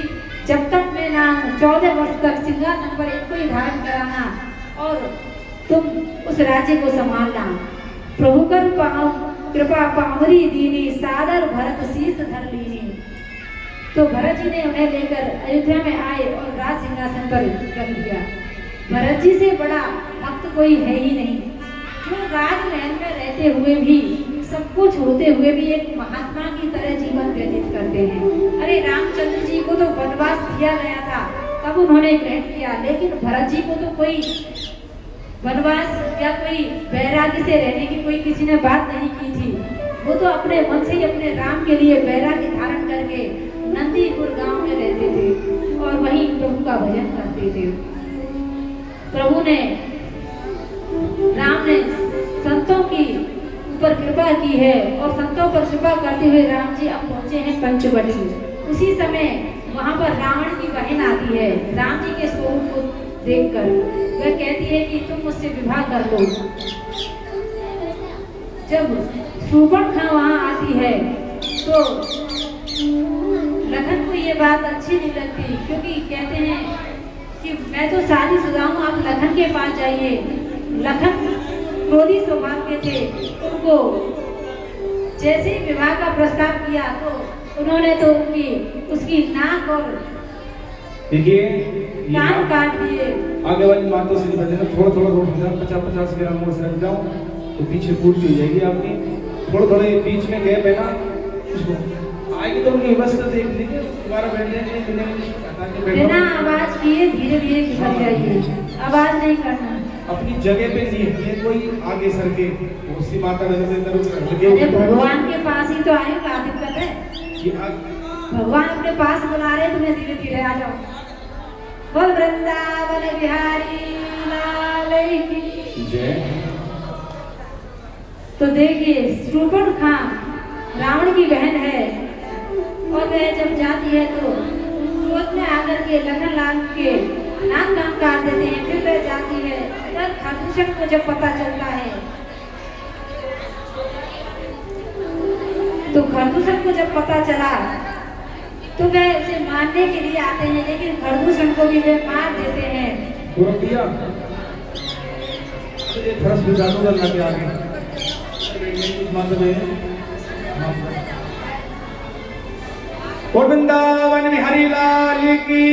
जब तक मैं ना 14 वर्ष तक सिंहासन पर इनको ही धारण कराना और तुम उस राज्य को संभालना। प्रभु कर कृपा पावरी दीनी सादर भरत शीस धर लीनी। तो भरत जी ने उन्हें लेकर अयोध्या में आए और राज सिंहासन पर रख दिया। भरत जी से बड़ा भक्त कोई है ही नहीं, जो राजमहल में रहते हुए भी सब कुछ होते हुए भी एक महात्मा की तरह जीवन व्यतीत करते हैं। अरे रामचंद्र जी को तो वनवास दिया गया था तब उन्होंने ग्रहण किया, लेकिन भरत जी को तो कोई वनवास या कोई बैरागी से रहने की कोई किसी ने बात नहीं की थी। वो तो अपने मन से ही अपने राम के लिए बैरागी धारण करके नंदीपुर गांव में रहते थे और वहीं प्रभु का भजन करते थे। प्रभु ने राम ने संतों की ऊपर कृपा की है और संतों पर कृपा करते हुए राम जी अब पहुंचे हैं पंचवटी। उसी समय वहां पर रावण की बहन आती है। राम जी के स्वरूप को देखकर वह कहती है कि तुम मुझसे विवाह कर लो। जब शूर्पणखा वहां आती है तो लखन को ये बात अच्छी नहीं लगती, क्योंकि कहते हैं कि मैं तो शादीशुदा हूँ, आप लखन के पास जाइए। लखन क्रोधी स्वभाव के थे, उनको जैसे ही विवाह का प्रस्ताव किया तो उन्होंने तो उसकी नाक और देखिए कान काट दिए। आगे वाली बातों से निपटने थोड़ा 50-50 ग्राम मोड़ से रख जाओ तो पीछे पूर्ति हो जाएगी आपकी। थोड़े बीच में गैप है ना, उसको आएगी तो उनकी बस तो देख लीजिए, दोबारा बैठ जाएंगे बिना बिना आवाज किए धीरे धीरे खिसक जाइए, आवाज नहीं करना। अपनी जगह पे नहीं है, ये कोई आगे सर के उसी माता रानी के अंदर लगे अरे हुए भगवान के पास ही तो आए, क्या दिक्कत है? ये भगवान अपने पास बुला रहे तुम्हें, धीरे धीरे आ जाओ। बोल वृंदावन बिहारी लाल की जय। तो देखिए शूर्पणखा रावण की बहन है, और वह जब जाती है तो क्रोध में आकर के लखन लाल के नाक कान काट देते हैं। फिर वह जाती है, तब खरदूषण को जब पता चलता है तो खरदूषण को जब पता चला तो वह उसे मारने के लिए आते हैं, लेकिन खरदूषण को भी वे मार देते हैं। पूरा दिया ये फर्श में जादू करना के आगे और वृंदावन बिहारी लाल की